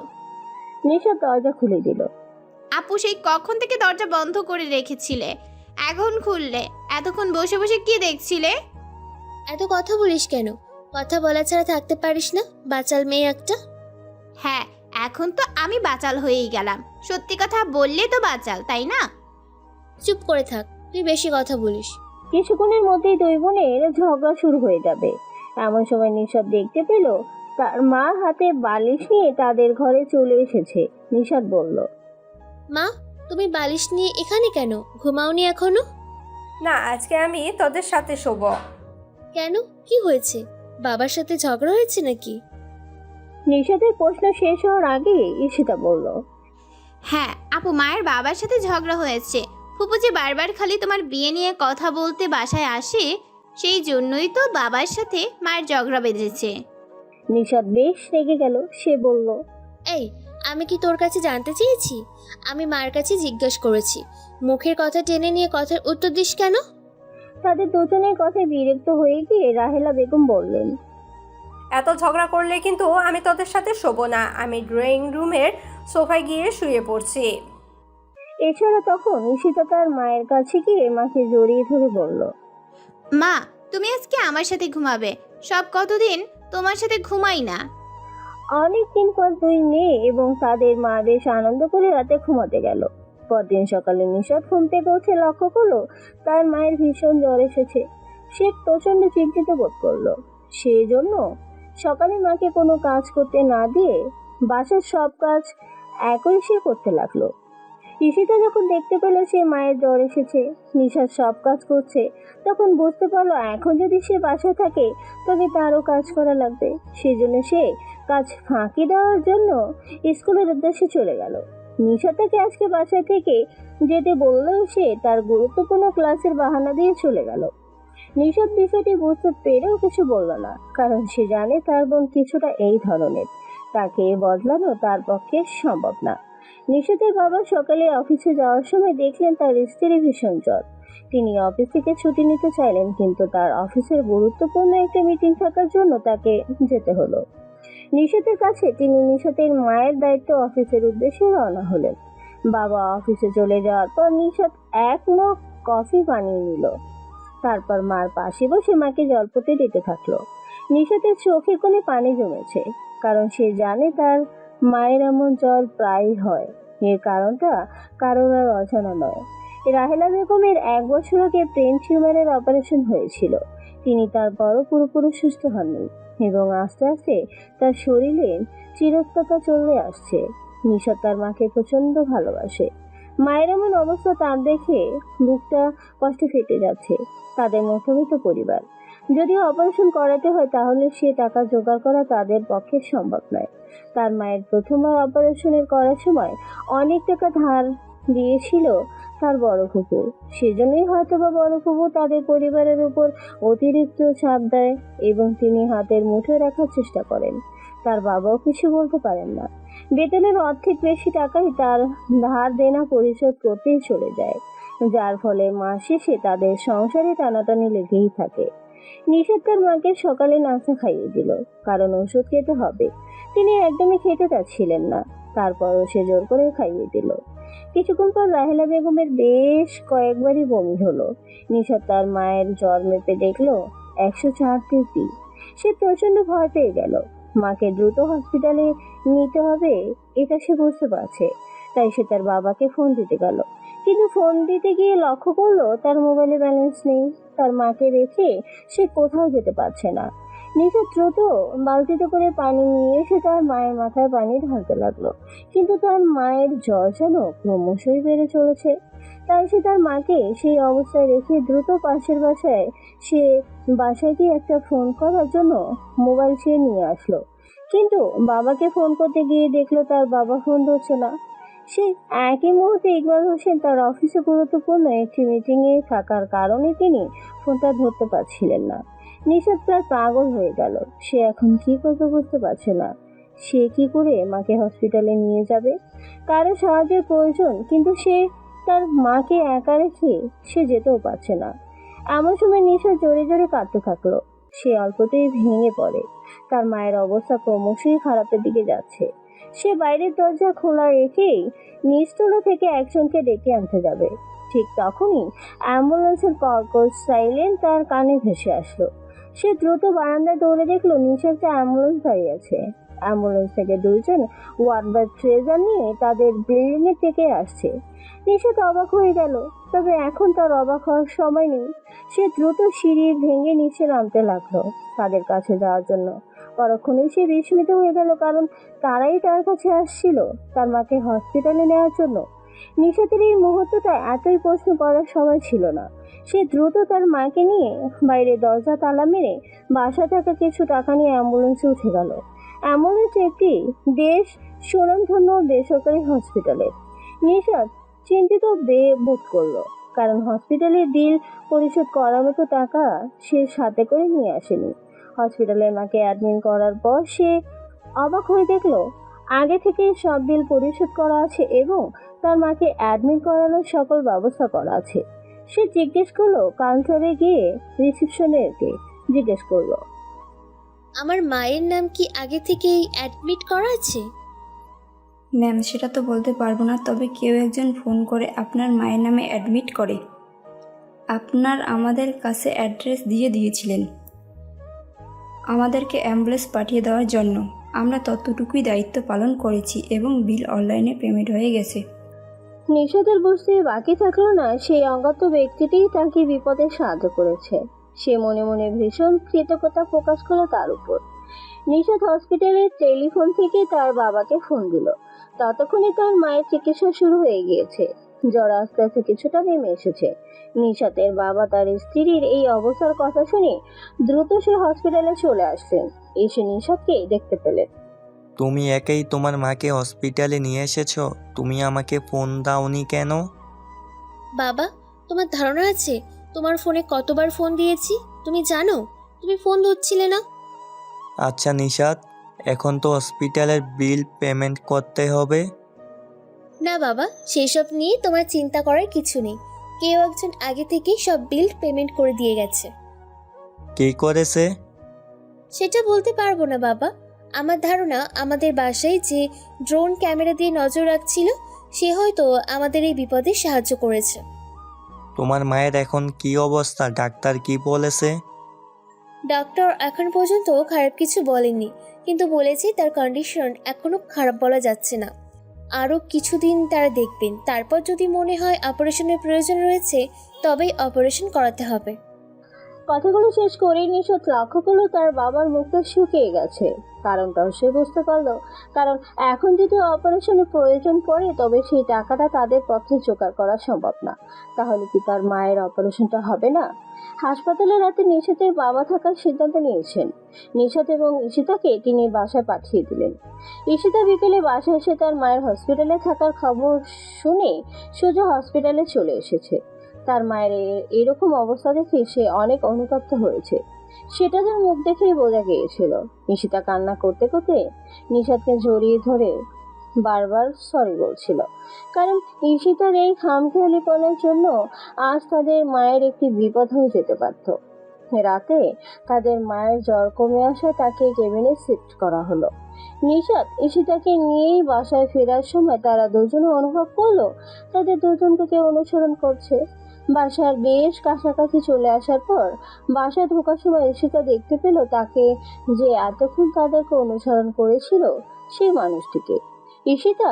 Speaker 2: নিশা দরজা খুলে দিল।
Speaker 1: আপু সেই কখন থেকে দরজা বন্ধ করে রেখেছিলে, এখন খুললে? এতক্ষণ বসে বসে কি দেখছিলে?
Speaker 4: এত কথা বলিস কেন? কথা বলা ছাড়া থাকতে পারিস না? বাচাল মেয়ে একটা।
Speaker 1: হ্যাঁ, এখন তো আমি বাচাল হয়েই গেলাম। সত্যি কথা বললে তো বাচাল, তাই না?
Speaker 4: চুপ করে থাক, তুই বেশি কথা বলিস।
Speaker 2: কিছুক্ষণের মধ্যেই দুই বোনের ঝগড়া শুরু হয়ে যাবে। এমন সময় নিশাত দেখতে পেল তার মা হাতে বালিশ নিয়ে তাদের ঘরে চলে এসেছে। নিশাত বলল,
Speaker 4: মা, তুমি বালিশ নিয়ে এখানে কেন? ঘুমাওনি এখনো?
Speaker 3: না, আজকে আমি তোদের সাথে শোব।
Speaker 4: কেন, কি হয়েছে? বাবার সাথে ঝগড়া হয়েছে নাকি?
Speaker 2: নিশাতের প্রশ্ন শেষ হওয়ার আগে ঈশিতা বলল,
Speaker 1: হ্যাঁ আপু, মায়ের বাবার সাথে ঝগড়া হয়েছে। ফুপু যে বারবার খালি তোমার বিয়ে নিয়ে কথা বলতে বাসায় আসে, সেই জন্যই তো বাবার সাথে মায়ের ঝগড়া বেঁধেছে।
Speaker 2: নিশাদ বেশ রেগে গেল। সে বলল,
Speaker 4: এই, আমি কি তোর কাছে জানতে চেয়েছি? আমি মার কাছে জিজ্ঞেস করেছি। মুখের কথা টেনে নিয়ে কথার উত্তর দিস কেন?
Speaker 2: তাদের দুজনের কথায় বিরক্ত হয়ে গিয়ে রাহেলা বেগম বললেন,
Speaker 3: এত ঝগড়া করলে কিন্তু আমি তোদের সাথে শোবো না। আমি ড্রয়িং রুমের সোফায় গিয়ে শুয়ে পড়ছি।
Speaker 2: এছাড়া তখন ঈশিতা তার মায়ের কাছে গিয়ে মাকে জড়িয়ে ধরে বলল,
Speaker 1: মা, তুমি আজকে আমার সাথে ঘুমাবে। সব কতদিন তোমার সাথে ঘুমাই না।
Speaker 2: অনেকদিন পর দুই মেয়ে এবং তাদের মা বেশ আনন্দ করে রাতে ঘুমাতে গেল। পরদিন সকালে নিশাদ ঘুম থেকে উঠে লক্ষ্য করলো তার মায়ের ভীষণ জ্বর এসেছে। সে প্রচন্ড চিন্তিত বোধ করলো। সেই জন্য সকালে মাকে কোনো কাজ করতে না দিয়ে বাসার সব কাজ একই সে করতে লাগলো। ঈশিতা যখন দেখতে পেল সে মায়ের জ্বর এসেছে, নিশাদ সব কাজ করছে, তখন বুঝতে পারলো এখন যদি সে বাসায় থাকে তবে তারও কাজ করা লাগবে। সেজন্য সে কাজ ফাঁকি দেওয়ার জন্য স্কুলের উদ্দেশ্যে চলে গেল। নিশা তাকে আজকে বাসায় থেকে যেতে বললেও সে তার গুরুত্বপূর্ণ ক্লাসের বাহানা দিয়ে চলে গেল। নিশাদ বিষয়টি বুঝতে পেরেও কিছু বলল না, কারণ সে জানে তার বোন কিছুটা এই ধরনের। তাকে বদলানো তার পক্ষে সম্ভব না। নিশাদের বাবা সকালে অফিসে যাওয়ার সময় দেখলেন তার স্ত্রী ভীষণ জ্বর। তিনি অফিস থেকে ছুটি নিতে চাইলেন, কিন্তু তার অফিসের গুরুত্বপূর্ণ একটা মিটিং থাকার জন্য তাকে যেতে হলো। নিশাতের কাছে তিনি নিশাতের মায়ের দায়িত্ব অফিসের উদ্দেশ্যে রওনা হলেন। বাবা অফিসে চলে যাওয়ার পর নিশাত এক মগ কফি বানিয়ে নিল। তারপর মার পাশে বসে মাকে জলপতে দিতে থাকলো। নিশাতের চোখে কোণে পানি জমেছে, কারণ সে জানে তার মায়ের এমন জ্বর প্রায়ই হয়। এর কারণটা কারোর আর অজানা নয়। রাহেলা বেগমের 1 বছর আগে ব্রেন টিউমারের অপারেশন হয়েছিল। তিনি তারপরও পুরোপুরি সুস্থ হননি এবং আস্তে আস্তে তার শরীরে চিরস্থতা চলে আসছে। নিশা তার মাকে প্রচন্ড ভালোবাসে। মায়ের এমন অবস্থা তার দেখে বুকটা কষ্টে ফেটে যাচ্ছে। তাদের মধ্যবিত্ত পরিবার, যদি অপারেশন করাতে হয় তাহলে সে টাকা জোগাড় করা তাদের পক্ষে সম্ভব নয়। তার মায়ের প্রথমবার অপারেশনের করার সময় অনেক টাকা ধার দিয়েছিল তার বড় ফুপু। সেজন্যই হয়তোবা বড় ফুপু তাদের পরিবারের উপর অতিরিক্ত চাপ দেয় এবং তিনি হাতের মুঠোয় রাখার চেষ্টা করেন। তার বাবাও কিছু বলতে পারেন না। বেতনের অর্ধেক বেশি টাকাই তার ধার দেনা পরিশোধ করতেই চলে যায়, যার ফলে মাস শেষে তাদের সংসারে টানাটানি লেগেই থাকে। নিশাদ তার মাকে সকালে নাস্তা খাইয়ে দিল, কারণ ওষুধ খেতে হবে। তিনি একদমই খেতে চাচ্ছিলেন না, তারপরও সে জোর করে খাইয়ে দিল। কিছুক্ষণ পর রাহেলা বেগমের বেশ কয়েকবারই বমি হলো। নিশাদ তার মায়ের জ্বর মেপে দেখলো 104 ডিগ্রি। সে প্রচন্ড ভয় পেয়ে গেল। মাকে দ্রুত হসপিটালে নিতে হবে এটা সে বুঝতে পারছে। তাই সে তার বাবাকে ফোন দিতে গেল, কিন্তু ফোন দিতে গিয়ে লক্ষ্য করলো তার মোবাইলে ব্যালেন্স নেই। তার মাকে রেখে সে কোথাও যেতে পারছে না। নিশা দ্রুত বালতিতে করে পানি নিয়ে এসে তার মায়ের মাথায় পানি ঢালতে লাগলো, কিন্তু তার মায়ের জ্বর যেন ক্রমশই বেড়ে চলেছে। তাই সে তার মাকে সেই অবস্থায় রেখে দ্রুত পাশের বাসায় গিয়ে একটা ফোন করার জন্য মোবাইল চেয়ে নিয়ে আসলো। কিন্তু বাবাকে ফোন করতে গিয়ে দেখলো তার বাবা ফোন ধরছে না। সে একই মুহূর্তে ইকবাল হোসেন তার অফিসে গুরুত্বপূর্ণ একটি মিটিংয়ে থাকার কারণে তিনি ফোনটা ধরতে পারছিলেন না। নিশাদ প্রায় পাগল হয়ে গেল। সে এখন কি করবে বুঝতে পারছে না। সে কি করে মাকে হসপিটালে নিয়ে যাবে? কারো সাহায্যের প্রয়োজন, কিন্তু সে তার মাকে একা রেখে সে যেতেও পারছে না। এমন সময় নিশা জোরে জোরে কাঁদতে থাকলো। সে অল্পতেই ভেঙে পড়ে। তার মায়ের অবস্থা ক্রমশই খারাপের দিকে যাচ্ছে। সে বাইরের দরজা খোলা রেখেই নিচতলা থেকে একজনকে ডেকে আনতে যাবে। ঠিক তখনই অ্যাম্বুলেন্সের কর্কশ সাইলেন্ট তার কানে ভেসে আসলো। সে দ্রুত বারান্দায় দৌড়ে দেখলো নিচে একটা অ্যাম্বুলেন্স দাঁড়িয়ে আছে। অ্যাম্বুলেন্স থেকে 2 জন ওয়ার্ড বা ট্রেজার নিয়ে তাদের বিল্ডিং এর থেকে আসছে। নিশাদ অবাক হয়ে গেল, তবে এখন তার অবাক হওয়ার সময় নেই। সে দ্রুত সিঁড়ি ভেঙে নিচে নামতে লাগলো তাদের কাছে যাওয়ার জন্য। পরক্ষণেই সে বিস্মিত হয়ে গেল, কারণ তারাই তার কাছে আসছিল তার মাকে হসপিটালে নেওয়ার জন্য। নিশাতের এই মুহূর্তটা এতই প্রশ্ন করার সময় ছিল না। সে দ্রুত তার মাকে নিয়ে বাইরে দরজা তালা মেরে বাসা থাকা কিছু টাকা নিয়ে অ্যাম্বুলেন্সে উঠে গেল। অ্যাম্বুলেন্স একটি বেশ সুনামধন্য বেসরকারি হসপিটালে। নিশাদ চিন্তিত বোধ করলো। কারণ হসপিটালের বিল পরিশোধ করার মতো টাকা সে সাথে করে নিয়ে আসেনি। হসপিটালে মাকে অ্যাডমিট করার পর সে অবাক হয়ে দেখলো আগে থেকে সব বিল পরিশোধ করা আছে এবং তার মাকে অ্যাডমিট করানোর সকল ব্যবস্থা করা আছে। সে জিজ্ঞেস করলো, কাউন্টারে গিয়ে রিসেপশনেরকে জিজ্ঞেস করলো,
Speaker 4: আমার মায়ের নাম কি আগে থেকেই অ্যাডমিট করা আছে?
Speaker 6: ম্যাম, সেটা তো বলতে পারবো না, তবে কেউ একজন ফোন করে আপনার মায়ের নামে অ্যাডমিট করে। আপনার আমাদের কাছে অ্যাড্রেস দিয়ে দিয়েছিলেন আমাদেরকে অ্যাম্বুলেন্স পাঠিয়ে দেওয়ার জন্য। আমরা ততটুকুই দায়িত্ব পালন করেছি এবং বিল অনলাইনে পেমেন্ট হয়ে গেছে।
Speaker 2: নিশাতের বুঝতে বাকি থাকলো না সেই অজ্ঞাত ব্যক্তিটিই তাকে বিপদে সাহায্য করেছে। সে মনে মনে ভীষণ কৃতজ্ঞতা প্রকাশ করলো তার উপর। নিশাত হসপিটালের টেলিফোন থেকে তার বাবাকে ফোন দিল। ততক্ষণে তার মায়ের চিকিৎসা শুরু হয়ে গিয়েছে। জ্বর আস্তে আস্তে কিছুটা নেমে এসেছে। নিশাতের বাবা তার স্ত্রীর এই অবস্থার কথা শুনে দ্রুত সে হসপিটালে চলে আসছেন। এসে নিশাতকে দেখতে পেলেন।
Speaker 5: তুমি একাই তোমার মাকে হসপিটালে নিয়ে এসেছো? তুমি আমাকে ফোন দাওনি কেন?
Speaker 4: বাবা, তোমার ধারণা আছে তোমার ফোনে কতবার ফোন দিয়েছি? তুমি জানো? তুমি ফোন ধরছিলে না।
Speaker 5: আচ্ছা নিশাত, এখন তো হসপিটালের বিল পেমেন্ট করতে হবে।
Speaker 4: না বাবা, সেসব নিয়ে তোমার চিন্তা করার কিছু নেই। কেউ একজন আগে থেকেই সব বিল পেমেন্ট করে দিয়ে গেছে।
Speaker 5: কি করেছে?
Speaker 4: সেটা বলতে পারবো না বাবা। আমার ধারণা আমাদের বাসায় যে ড্রোন ক্যামেরা দিয়ে নজর রাখছিল সে হয়তো আমাদের এই বিপদে সাহায্য করেছে।
Speaker 5: তোমার মায়ের এখন কি অবস্থা? ডাক্তার কি বলেছে?
Speaker 4: ডক্টর এখন পর্যন্ত খারাপ কিছু বলেননি, কিন্তু বলেছে তার কন্ডিশন এখনো খারাপ বলা যাচ্ছে না। আরও কিছুদিন তারা দেখবেন, তারপর যদি মনে হয় অপারেশনের প্রয়োজন রয়েছে তবেই অপারেশন করাতে হবে।
Speaker 2: কথাগুলো শেষ করেই নিশাত লক্ষ্য করলো তার বাবার মুখটা শুকিয়ে গেছে। কারণটাও সে বুঝতে পারলো, কারণ এখন যদি অপারেশনের প্রয়োজন পড়ে তবে সেই টাকাটা তাদের পক্ষে জোগাড় করা সম্ভব না। তাহলে কি তার মায়ের অপারেশনটা হবে না? হাসপাতালে রাতে নিশাতের বাবা থাকার সিদ্ধান্ত নিয়েছেন। নিশাত এবং ঈশিতাকে তিনি বাসায় পাঠিয়ে দিলেন। ঈশিতা বিকেলে বাসায় এসে তার মায়ের হসপিটালে থাকার খবর শুনে সোজা হসপিটালে চলে এসেছে। তার মায়ের এরকম অবস্থা দেখে সে অনেক অনুতপ্ত হয়েছে। সেটা তার মুখ দেখেই বোঝা গিয়েছিল। ঈশিতা কান্না করতে করতে নিশাতকে জড়িয়ে ধরে বারবার সরি বলছিল, কারণ ঈশিতার এই খামখেয়ালিপনার জন্য আজ তাদের মায়ের একটি বিপদ হয়ে যেতে পারত। রাতে তাদের মায়ের জ্বর কমে আসায় তাকে কেবিনে শিফট করা হলো। নিশাত ঈশিতাকে নিয়েই বাসায় ফেরার সময় তারা দুজনে অনুভব করলো তাদের দুজনকে কেউ অনুসরণ করছে। বাসার বেশ কাছাকাছি চলে আসার পর বাসায় ঢোকার সময় ঈশিতা দেখতে পেল তাকে যে এতক্ষণ তাদেরকে অনুসরণ করেছিল সেই মানুষটিকে। ঈশিতা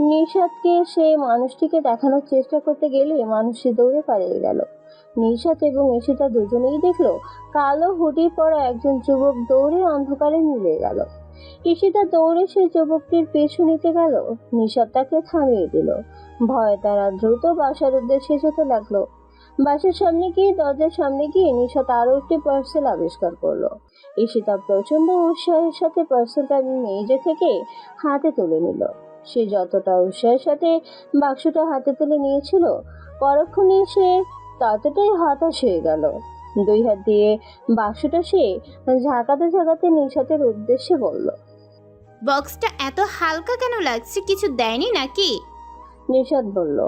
Speaker 2: নিশাতকে সেই মানুষটিকে দেখানোর চেষ্টা করতে গেলে মানুষটি দৌড়ে পালিয়ে গেল। নিশাত এবং ঈশিতা দুজনেই দেখলো কালো হুডি পরা একজন যুবক দৌড়ে অন্ধকারে মিলে গেল। ঈশিতা দৌড়ে সেই যুবকটির পিছু নিতে গেল। নিশাত তাকে থামিয়ে দিল। ভয়ে তারা দ্রুত বাসার উদ্দেশ্যে যেতে লাগলো। বাসার সামনে গিয়ে দরজার সামনে গিয়ে নিশাত আরো একটি পার্সেল আবিষ্কার করলো। ঈশিতা প্রচন্ড উৎসাহের সাথে পার্সেলটা মেজে থেকে হাতে তুলে নিল। সে যতটা উৎসাহের সাথে বাক্সটা হাতে তুলে নিয়েছিল, পরক্ষণে সে ততটাই হতাশ হয়ে গেল। দুই হাত দিয়ে বাক্সটা সে ঝাঁকাতে ঝাঁকাতে নিশাতের উদ্দেশ্যে বলল,
Speaker 1: বক্সটা এত হালকা কেন লাগছে? কিছু দেয়নি নাকি?
Speaker 2: নিশাত বলল,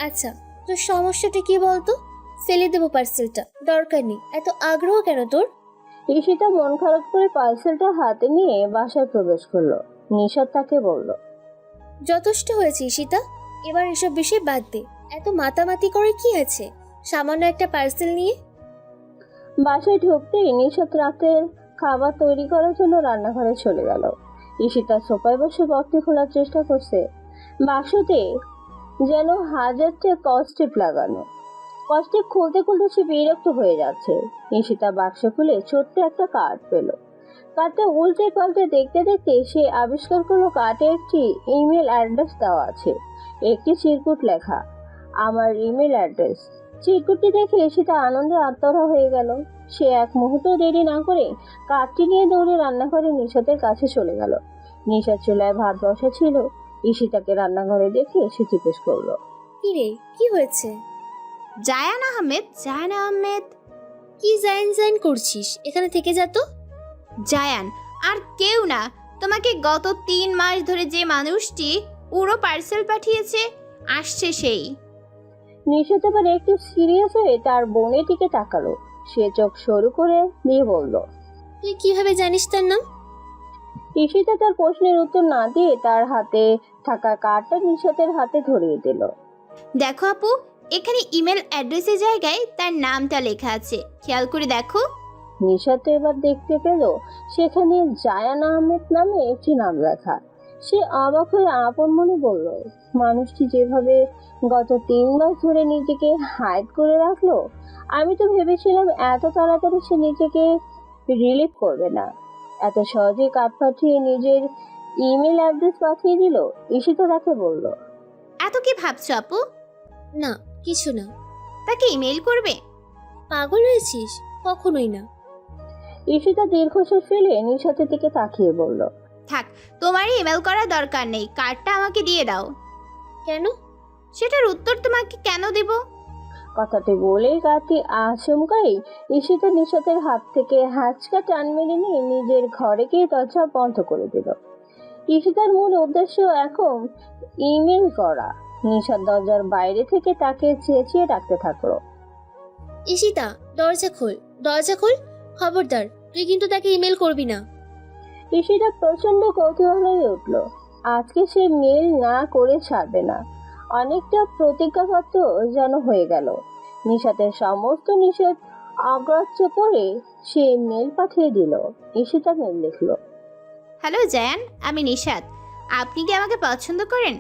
Speaker 4: আচ্ছা, তোর সমস্যাটা কি বলতো? ফেলে দেবো পার্সেলটা, দরকার নেই। এত আগ্রহ কেন তোর?
Speaker 2: ঈশিতা মন খারাপ করে পার্সেলটা হাতে নিয়ে বাসায় প্রবেশ করলো। নিশাত তাকে বলল,
Speaker 4: যথেষ্ট হয়েছে ঈশিতা, এবার এসব বিষয় বাদ দে। এত মাতামাতি করে কি আছে সামান্য একটা পার্সেল নিয়ে?
Speaker 2: বাসায় ঢুকতেই নিশাত রাতের খাবার তৈরি করার জন্য রান্নাঘরে চলে গেল। ঈশিতা সোফায় বসে বক্সটি খোলার চেষ্টা করছে। বাক্সতে যেন হাজারটা কস্টেপ লাগানো। কস্টেপ খুলতে খুলতে সে বিরক্ত হয়ে যাচ্ছে। ঈশিতা বাক্স খুলে ছোট্ট একটা কার্ড পেল। কার্ডটা উল্টে পাল্টে দেখতে দেখতে সে আবিষ্কার করলো কার্ডে একটি ইমেল অ্যাড্রেস দেওয়া আছে। একটি চিরকুট লেখা, আমার ইমেল অ্যাড্রেস। চিরকুটটি দেখে ঈশিতা আনন্দে আত্মহারা হয়ে গেল। সে এক মুহূর্ত দেরি না করে কার্ডটি নিয়ে দৌড়ে রান্নাঘরে নিশাতের কাছে চলে গেল। নিশাত চুলায় ভাত বসা ছিল। ঈশিতাকে রান্নাঘরে দেখে সে জিজ্ঞেস করলো,
Speaker 4: কি রে, কি হয়েছে?
Speaker 1: জায়ান আহমেদ? জায়ান আহমেদ?
Speaker 4: কি জাইন জাইন করছিস? এখানে থেকে যা তো।
Speaker 1: জায়ান আর কেউ না, তোমাকে গত 3 মাস ধরে যে মানুষটি পুরো পার্সেল পাঠিয়েছে আসছে সেই।
Speaker 2: নিশাত এবার একটু সিরিয়াস হয়ে তার বোনের দিকে তাকালো। সে চোখ সরু করে দিয়ে বলল।
Speaker 4: তুই কিভাবে জানিস তার নাম?
Speaker 2: ঈশিতা তার প্রশ্নের উত্তর না দিয়ে তার হাতে থাকা কার্ডটা নিশাতের হাতে ধরিয়ে দিল।
Speaker 1: দেখো আপু, এখানে ইমেল অ্যাড্রেসের জায়গায় তার নামটা লেখা আছে, খেয়াল করে দেখো।
Speaker 2: নিশাত এবার দেখতে পেল সেখানে জায়ান আহমেদ নামে একটি নাম লেখা। সে অবাক হয়ে আপন মনে বলল, মানুষটি যেভাবে গত 3 মাস ধরে নিজেকে হাইড করে রাখলো, আমি তো ভেবেছিলাম এত তাড়াতাড়ি সে নিজেকে রিলিভ করবে না। এত সহজে কার্ড পাঠিয়ে নিজের ইমেল অ্যাড্রেস পাঠিয়ে দিল। ঈশিতা তাকে বলল।
Speaker 1: এত কি ভাবছো আপু?
Speaker 4: না, কিছু না।
Speaker 1: তাকে ইমেল করবে?
Speaker 4: পাগল হয়েছিস? কখনোই না।
Speaker 2: ঈশিতা দীর্ঘশ্বাস ফেলে নিশাতের দিকে তাকিয়ে বলল।
Speaker 1: থাক, তোমারই ইমেল করার দরকার নেই, কার্ডটা আমাকে দিয়ে দাও।
Speaker 4: কেন?
Speaker 1: সেটার উত্তর তোমাকে কেন দেব?
Speaker 2: কথাটি বলেই কার্ডটি আচমকাই ঈশিতা নিশাতের হাত থেকে হাঁচকা টান মেরে নিয়ে নিজের ঘরে গিয়ে দরজা বন্ধ করে দিল। ঈশিতার মূল উদ্দেশ্য এখন ইমেল করা। নিশাত দরজার বাইরে থেকে তাকে চেঁচিয়ে ডাকতে থাকলো।
Speaker 4: ঈশিতা, দরজা খোল, দরজা খোল। খবরদার, তুই কিন্তু তাকে ইমেল করবি না।
Speaker 2: ঈশিতা প্রচন্ড কৌতূহল হয়ে উঠল। আজকে সে মেল না করে ছাড়বে না। অনেকটা প্রতিজ্ঞাবদ্ধ যেন হয়ে গেল। নিশাতের সমস্ত নিষেধ অগ্রাহ্য করে সে মেল পাঠিয়ে দিল। ঈশিতা মেল লিখল।
Speaker 1: হ্যালো জায়ান, আমি নিশাত। আপনি কি আমাকে পছন্দ করেন?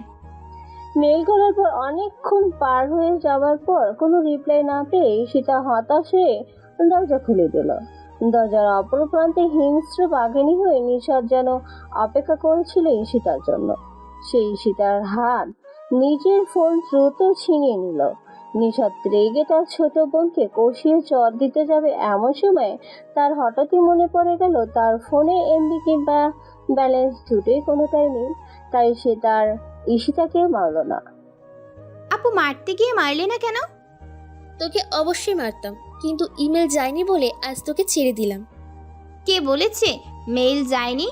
Speaker 2: মেল করার পর অনেকক্ষণ পার হয়ে যাওয়ার পর কোনো রিপ্লাই না পেয়ে ঈশিতা হতাশ হয়ে দরজা খুলে দিল। দরজার অপর প্রান্তে হিংস্র বাঘিনী হয়ে নিশাত যেন অপেক্ষা করেছিল ঈশিতার জন্য। সেই ঈশিতার হাত নিজের ফোন দ্রুত ছিনিয়ে নিল। নিশাত রেগে তার ছোট বোনকে কষিয়ে চর দিতে যাবে, এমন সময় তার হঠাৎই মনে পড়ে গেল তার ফোনে এমবি কিংবা ব্যালেন্স দুটোই কোনোটাই নেই। তাই সে তার ঈশিতাকে মারল না।
Speaker 1: আপু, মারতে গিয়ে মারলে না কেন?
Speaker 4: তোকে অবশ্যই মারতাম, কিন্তু ইমেল যায়নি বলে আজ তোকে ছেড়ে দিলাম।
Speaker 1: কে বলেছে মেইল যায়নি?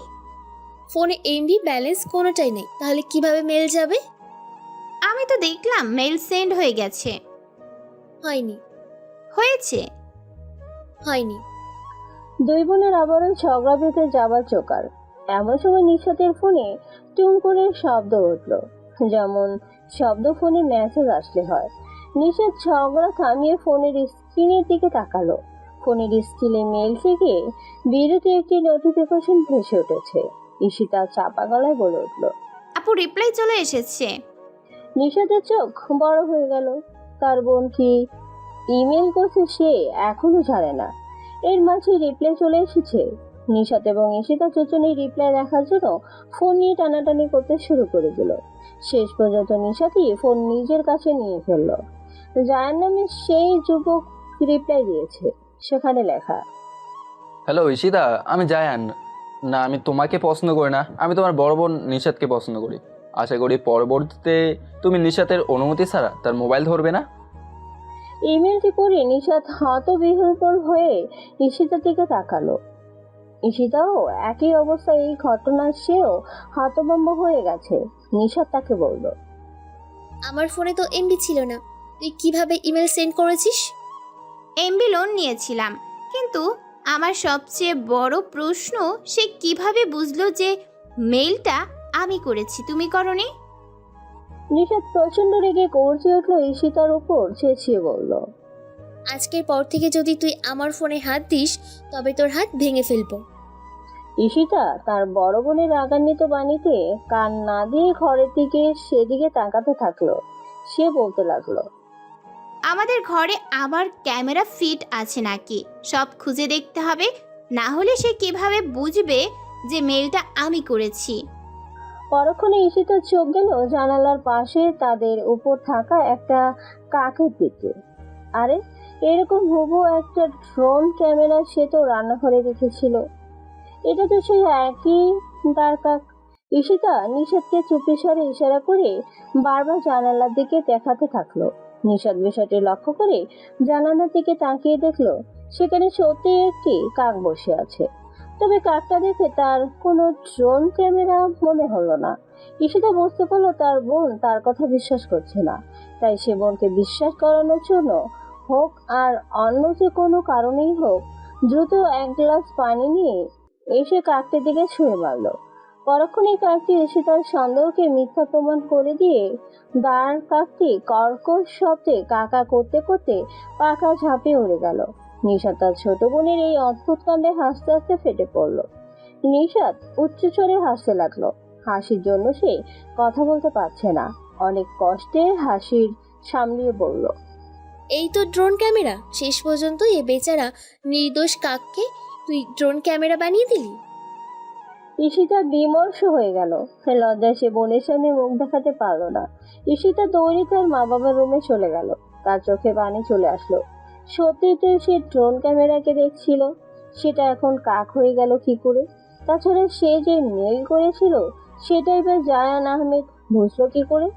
Speaker 4: ফোনে এমবি ব্যালেন্স কোনোটাই নেই, তাহলে কিভাবে মেল যাবে?
Speaker 1: আমি তো দেখলাম মেইল সেন্ড হয়ে গেছে।
Speaker 4: হয়নি।
Speaker 1: হয়েছে।
Speaker 4: হয়নি।
Speaker 2: দুই বোনের আবারও ঝগড়া বেঁধে যাবার জোগাড়। এমন সময় নিশাতের ফোনে টুন করে শব্দ উঠল, যেমন শব্দ ফোনে মেসেজ আসলে হয়। নিশাত ঝগড়া থামিয়ে ফোনের স্ক্রিনের দিকে তাকালো। ফোনের স্ক্রিনে মেল থেকে বিরতি একটি নোটিফিকেশন ভেসে উঠেছে। ঈশিতা চাপা গলায় বলে উঠল।
Speaker 1: আপু, রিপ্লাই চলে এসেছে।
Speaker 2: নিশাতের চোখ বড় হয়ে গেল। তার বোন কি ইমেল করছে সে এখনো জানে না। এর মাঝে রিপ্লাই চলে এসেছে। নিশাত এবং ঈশিতা দুজনেই রিপ্লাই দেখার জন্য ফোন নিয়ে টানাটানি করতে শুরু করে দিল। শেষ পর্যন্ত নিশাতই ফোন নিজের কাছে নিয়ে ফেলল। জায়ান নামে সেই যুবক রিপ্লাই দিয়েছে। সেখানে লেখা।
Speaker 8: হ্যালো ঈশিতা, আমি জায়ান। না, আমি তোমাকে পছন্দ করি না, আমি তোমার বড় বোন নিশাতকে পছন্দ করি। আশা করি পরবর্তীতে তুমি নিশাতের অনুমতি ছাড়া তার মোবাইল ধরবে না।
Speaker 2: ইমেলটি পড়ে নিশাত হতবিহ্বল হয়ে ঈশিতার দিকে তাকালো। ঈশিতাও একই অবস্থায়, এই ঘটনার সেও হতভম্ব হয়ে গেছে। নিশাত তাকে বলল।
Speaker 4: আমার ফোনে তো এমবি ছিল না, তুই কিভাবে ইমেল সেন্ড করেছিস?
Speaker 1: এমবি লোন নিয়েছিলাম, কিন্তু আমার সবচেয়ে বড় প্রশ্ন, সে কিভাবে বুঝলো যে মেইলটা আমি করেছি, তুমি করনি?
Speaker 2: নিশাত প্রচন্ড রেগে গর্জে উঠল ঈশিতার উপর, চেঁচিয়ে বলল।
Speaker 4: আজকের পর থেকে যদি তুই আমার ফোনে হাত দিস, তবে তোর হাত ভেঙে ফেলবো।
Speaker 2: ঈশিতা তার বড় বোনের রাগান্বিত বাণীতে কান না দিয়ে ঘরের দিকে সেদিকে তাকাতে থাকলো। সে বলতে লাগলো।
Speaker 1: আমাদের ঘরে আবার ক্যামেরা ফিট আছে নাকি, সব খুঁজে দেখতে হবে, না হলে সে কিভাবে বুঝবে যে মেইলটা আমি করেছি?
Speaker 2: পরক্ষণে ঈশিতার চোখ গেল জানালার পাশে তাদের উপর থাকা একটা কাকের দিকে। আরে, এরকম হুবহু একটা ড্রোন ক্যামেরা সে তো রান্নাঘরে রেখেছিল। এটা তো সেই একই তার কাক। ঈশিতা নিশাতকে চুপিসারে ইশারা করে বারবার জানালার দিকে দেখাতে থাকলো। নিশাত বিষয়টি লক্ষ্য করে জানালার দিকে তাকিয়ে দেখলো সেখানে সত্যি একটি কাক বসে আছে। তবে কাকটা দেখে তার কোনো ড্রোন ক্যামেরা মনে হলো না। ঈশিতা বুঝতে পারলো তার বোন তার কথা বিশ্বাস করছে না। তাই সে বোনকে বিশ্বাস করানোর জন্য হোক আর অন্য যে কোনো কারণেই হোক দ্রুত এক গ্লাস পানি নিয়ে এসে কাকটির দিকে ছুঁড়ে মারল। পরক্ষণে কাকটি এসে তার সন্দেহকে মিথ্যা প্রমাণ করে দিয়ে দাঁড় কাকটি কর্কশ শব্দে কাকা করতে করতে পাখা ঝাঁপিয়ে উড়ে গেল। নিশাত তার ছোট বোনের এই অদ্ভুত কাণ্ডে হাসতে হাসতে ফেটে পড়ল। নিশাত উচ্চস্বরে হাসতে লাগলো। হাসির জন্য সে কথা বলতে পারছে না। অনেক কষ্টে হাসির সামলিয়ে বলল,
Speaker 4: এই তো ড্রোন ক্যামেরা। শেষ পর্যন্ত এ বেচারা নির্দোষ কাককে তুই ড্রোন ক্যামেরা বানিয়ে দিলি।
Speaker 2: ঈশিতা বিমর্ষ হয়ে গেল। লজ্জায় সে বোনের সামনে মুখ দেখাতে পারলো না। ঈশিতা দৌড়ে তার মা বাবার রুমে চলে গেল। তার চোখে পানি চলে আসলো। সত্যিতে সে ড্রোন ক্যামেরাকে দেখছিল, সেটা এখন কাক হয়ে গেল কি করে? তাছাড়া সে যে মেল করেছিল সেটাই বা জায়ান আহমেদ বুঝলো কি করে?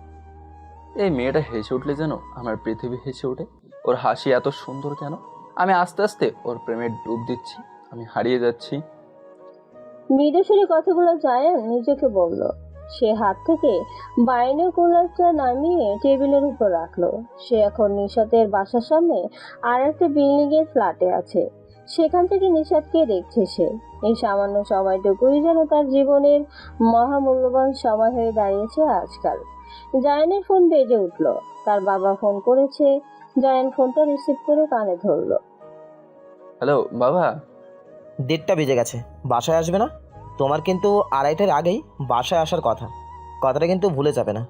Speaker 8: এই মেয়েটা হেসে উঠলে যেন আমার পৃথিবী হেসে ওঠে। ওর হাসি এত সুন্দর কেন? আমি আস্তে আস্তে ওর প্রেমে ডুব দিচ্ছি, আমি হারিয়ে যাচ্ছি।
Speaker 2: মৃদুস্বরে কথাগুলো জায়ান নিজেকে বলল। সে হাত থেকে বাইনোকুলারটা নামিয়ে টেবিলের উপর রাখলো। সে এখন নিশাতের বাসার সামনে আর একটা বিল্ডিং এর ফ্ল্যাটে আছে। সেখান থেকে নিশাতকে দেখছে সে। এই সামান্য সময়টুকুই যেন তার জীবনের মহামূল্যবান সময় হয়ে দাঁড়িয়েছে আজকাল। জায়ানের ফোন বেজে উঠলো। তার বাবা ফোন করেছে। জায়ান ফোনটা রিসিভ করে কানে ধরলো।
Speaker 8: হ্যালো বাবা।
Speaker 9: 1:30 বেজে গেছে, বাসায় আসবে না? তোমার কিন্তু 2:30টার আগেই বাসায় আসার কথা, কথাটা কিন্তু ভুলে যাবে না।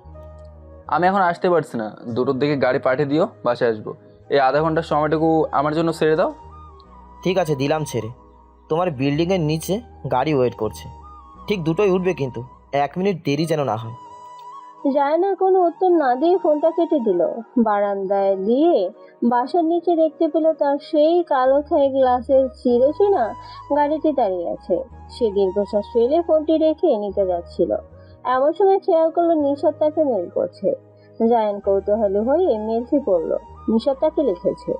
Speaker 8: আমি এখন আসতে পারছি না, 2টোর দিকে গাড়ি পাঠিয়ে দিও, বাসায় আসবো। এই আধা ঘন্টার সময়টুকু আমার জন্য ছেড়ে দাও।
Speaker 9: ঠিক আছে, দিলাম ছেড়ে। তোমার বিল্ডিংয়ের নিচে গাড়ি ওয়েট করছে, ঠিক 2টোয় উঠবে, কিন্তু 1 মিনিট দেরি যেন না হয়।
Speaker 2: জায়ানের কোনো উত্তর না দিয়ে ফোনটা কেটে দিল। বারান্দায় দিয়ে বাসার নিচে দেখতে পেল তার সেই কালো থাই গ্লাসের চিরচেনা গাড়িটি দাঁড়িয়ে আছে। সে দীর্ঘশ্বাস ফেলে ফোনটি রেখে নিতে যাচ্ছিল। এমন সময় খেয়াল করলো নিশাত তাকে মেল করছে। জায়ান কৌতূহলী হয়ে মেলটি পড়ল। নিশাত তাকে লিখেছে।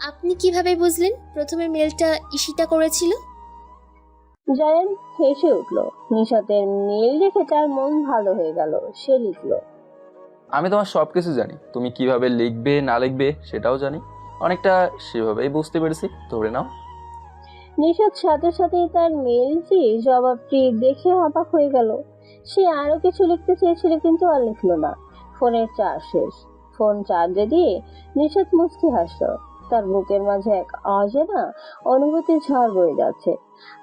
Speaker 4: আপনি কিভাবে বুঝলেন প্রথমে মেলটা ঈশিতা করেছিল?
Speaker 2: জায়ান হেসে উঠল। নিশাতের মেল দেখে তার মন ভালো হয়ে গেল। সে লিখলো,
Speaker 8: আমি তোমার সব কিছু জানি, তুমি কিভাবে লিখবে না লিখবে সেটাও জানি, অনেকটা সেভাবেই বুঝতে পেরেছি, ধরে নাও।
Speaker 2: নিশাত সাথে সাথেই তার মেলটি জবাবটি দেখে অবাক হয়ে গেল। সে আরো কিছু লিখতে চেয়েছিল কিন্তু আর লিখলো না। ফোনের চার্জ শেষ। ফোন চার্জে দিয়ে নিশাত মুচকি হাসল। তার বুকের মাঝে এক অজানা অনুভূতির ঝড় বয়ে যাচ্ছে।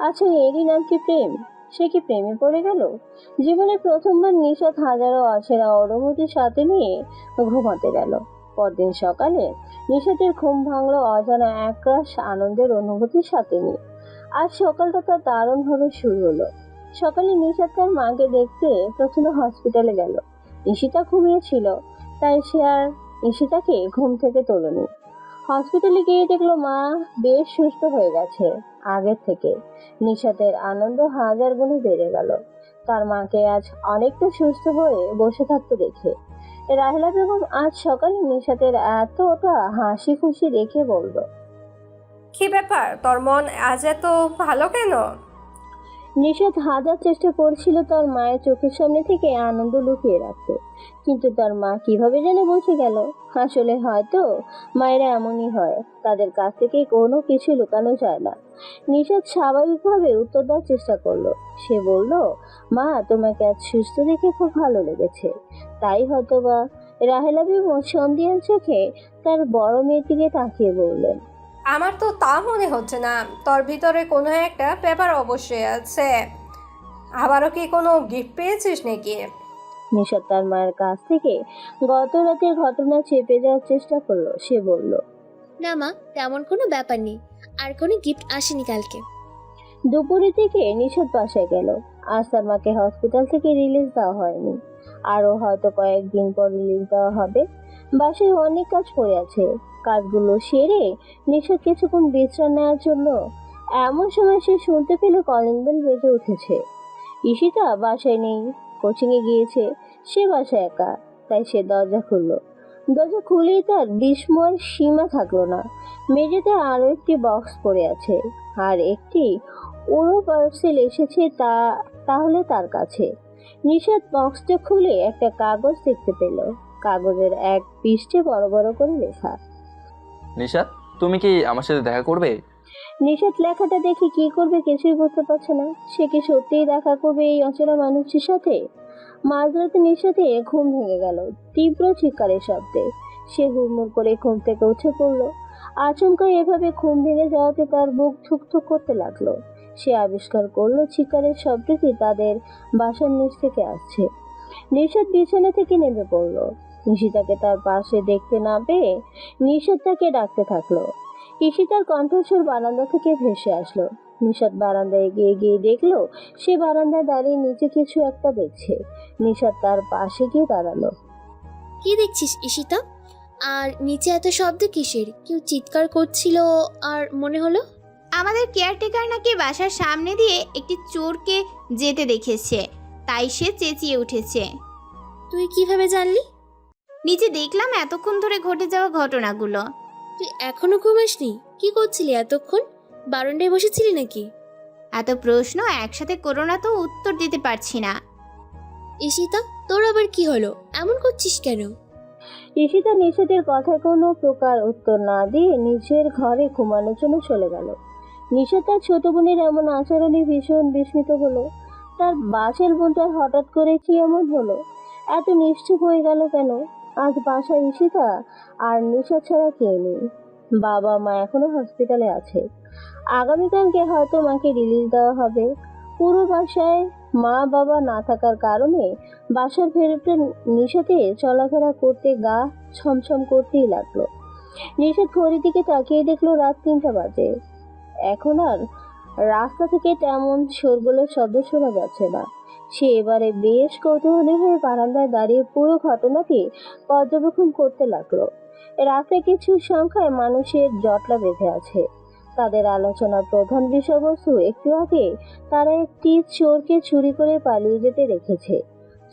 Speaker 2: আচ্ছা, এরই নাম কি প্রেম? সে কি প্রেমে পড়ে গেল? জীবনে প্রথমবার নিশাত হাজারো অচেনা অনুভূতির সাথে নিয়ে ঘুমাতে গেল। পরদিন সকালে নিশাতের ঘুম ভাঙলো অজানা একরাশ আনন্দের অনুভূতির সাথে নিয়ে। আজ সকালটা তার দারুণভাবে শুরু হলো। সকালে নিশাত তার মাকে দেখতে প্রথমে হসপিটালে গেল। ঈশিতা ঘুমিয়েছিল, তাই সে আর ঈশিতাকে ঘুম থেকে তোলেনি। হসপিটালে গিয়ে দেখলো মা বেশ সুস্থ হয়ে গেছে আগের থেকে। নিশাতের আনন্দ হাজার গুণে বেড়ে গেল তার মাকে আজ অনেকটা সুস্থ হয়ে বসে থাকতে দেখে। রাহেলা বেগম আজ সকালে নিশাতের এতটা হাসি খুশি দেখে বলল,
Speaker 3: কি ব্যাপার, তোর মন আজ এত ভালো কেন?
Speaker 2: নিশাত হাজার চেষ্টা করছিল তার মায়ের চোখের সামনে থেকে আনন্দ লুকিয়ে রাখতে, কিন্তু তার মা কিভাবে যেন বসে গেল। আসলে হয়তো মায়েরা এমনই হয়, তাদের কাছ থেকে কোনো কিছু লুকানো যায় না। নিশাত স্বাভাবিকভাবে উত্তর দেওয়ার চেষ্টা করলো। সে বলল, মা তোমাকে আজ সুস্থ দেখে খুব ভালো লেগেছে, তাই হয়তো বা। রাহেলা বেগম সন্ধিয়ান চোখে তার বড় মেয়ের দিকে তাকিয়ে বললেন,
Speaker 3: আমার তো তা মনে হচ্ছে না, তোর ভিতরে কোনো একটা ব্যাপার অবশ্যই আছে। আবারও কি কোনো গিফট পেয়েছিস নাকি?
Speaker 2: নিশাত তার মায়ের কাছ থেকে গত রাতের ঘটনা চেপে যাওয়ার চেষ্টা করলো। সে বলল,
Speaker 4: না মা, তেমন কোনো ব্যাপার নেই, আর কোনো গিফট আসেনি কালকে।
Speaker 2: দুপুরের দিকে নিশাত বাসায় গেল। আজ তার মাকে হসপিটাল থেকে রিলিজ দেওয়া হয়নি, আরো হয়তো কয়েকদিন পর রিলিজ দেওয়া হবে। বাসায় অনেক কাজ পড়ে আছে। কাজগুলো সেরে নিশাত কিছুক্ষণ বিশ্রাম নেওয়ার জন্য এমন সময় সে শুনতে পেল কলিং বেল বেজে উঠেছে। ঈশিতা বাসায় নেই, কোচিং এ গিয়েছে। সে বাসায় একা, তাই সে দরজা খুললো। দরজা খুলেই তার বিস্ময়ের সীমা থাকলো না। মেঝেতে আরো একটি বক্স পড়ে আছে, আর একটি উড়ো পার্সেল এসেছে তাহলে তার কাছে। নিশাত বক্সটা খুলে একটা কাগজ দেখতে পেল। কাগজের এক পৃষ্ঠে বড় বড় করে লেখা।
Speaker 8: নিশাত, তুমি কি আমার সাথে দেখা করবে?
Speaker 2: নিশাত লেখাটা দেখে কি করবে কিছুই বুঝতে পারছে না। সে কি সত্যিই দেখা করবে এই অচেনা মানুষটির সাথে? মাঝরাতে নিশাতে ঘুম ভেঙে গেল তীব্র চিৎকারের শব্দে। সে হুড়মুড় করে ঘুম থেকে উঠে পড়ল। আচমকা এভাবে ঘুম ভেঙে যাওয়াতে তার বুক ঠুকঠুক করতে লাগলো। সে আবিষ্কার করলো চিৎকারের শব্দটি তাদের বাসার নিচ থেকে আসছে। নিশাত বিছানা থেকে নেমে পড়ল। ঈশিতাকে তার পাশে দেখতে না পেয়ে নিশাত তাকে ডাকতে থাকলো। ঈশিতার কণ্ঠস্বর বারান্দা থেকে ভেসে আসলো। নিশাত বারান্দায় এগিয়ে গিয়ে দেখলো সে বারান্দায় দাঁড়িয়ে নিচে কিছু একটা দেখছে। নিশাত তার পাশে গিয়ে দাঁড়ালো।
Speaker 4: কি দেখছিস ঈশিতা? আর নিচে এত শব্দ কিসের? কেউ চিৎকার করছিল আর মনে হলো।
Speaker 1: আমাদের কেয়ারটেকার নাকি বাসার সামনে দিয়ে একটি চোরকে যেতে দেখেছে, তাই সে চেঁচিয়ে উঠেছে।
Speaker 4: তুই কিভাবে জানলি?
Speaker 1: নিচে দেখলাম এতক্ষণ ধরে ঘটে যাওয়া ঘটনাগুলো।
Speaker 4: তুই এখনো ঘুমাসনি? কি করছিলি এতক্ষণ? বারান্দায় বসেছিলি নাকি?
Speaker 1: এত প্রশ্ন একসাথে করো না তো, উত্তর দিতে পারছি না।
Speaker 4: ঈশিতা, তোর আবার কি হলো? এমন করছিস কেন?
Speaker 2: ঈশিতা নিশাতের কথায় কোনো প্রকার উত্তর না দিয়ে নিজের ঘরে ঘুমানোর জন্য চলে গেল। নিশাত তার ছোট বোনের এমন আচরণে ভীষণ বিস্মিত হলো। তার বাসের বোনটার হঠাৎ করে কি এমন হলো? এত নিশ্চুপ হয়ে গেল কেন? আজ বাসায় ঈশিতা আর নিশাত ছাড়া কেউ নেই। বাবা মা এখনো হসপিটালে আছে। আগামীকালকে হয়তো মাকে রিলিজ দেওয়া হবে। পুরো বাসায় মা বাবা না থাকার কারণে বাসার ভেতরটা নিশাতে চলাফেরা করতে গা ছমছম করতেই লাগলো। নিশাত ঘড়ির দিকে তাকিয়ে দেখলো রাত 3টা বাজে। এখন আর রাস্তা থেকে তেমন শোরগোলের শব্দ শোনা যাচ্ছে না। সে এবারে বেশ কৌতূহলী হয়ে বারান্দায় দাঁড়িয়ে পুরো ঘটনাটি পর্যবেক্ষণ করতে লাগলো। রাস্তায় কিছু সংখ্যায় মানুষের জটলা বেঁধে আছে। তাদের আলোচনার প্রধান বিষয়বস্তু একটু আগে তারা একটি চোরকে চুরি করে পালিয়ে যেতে দেখেছে।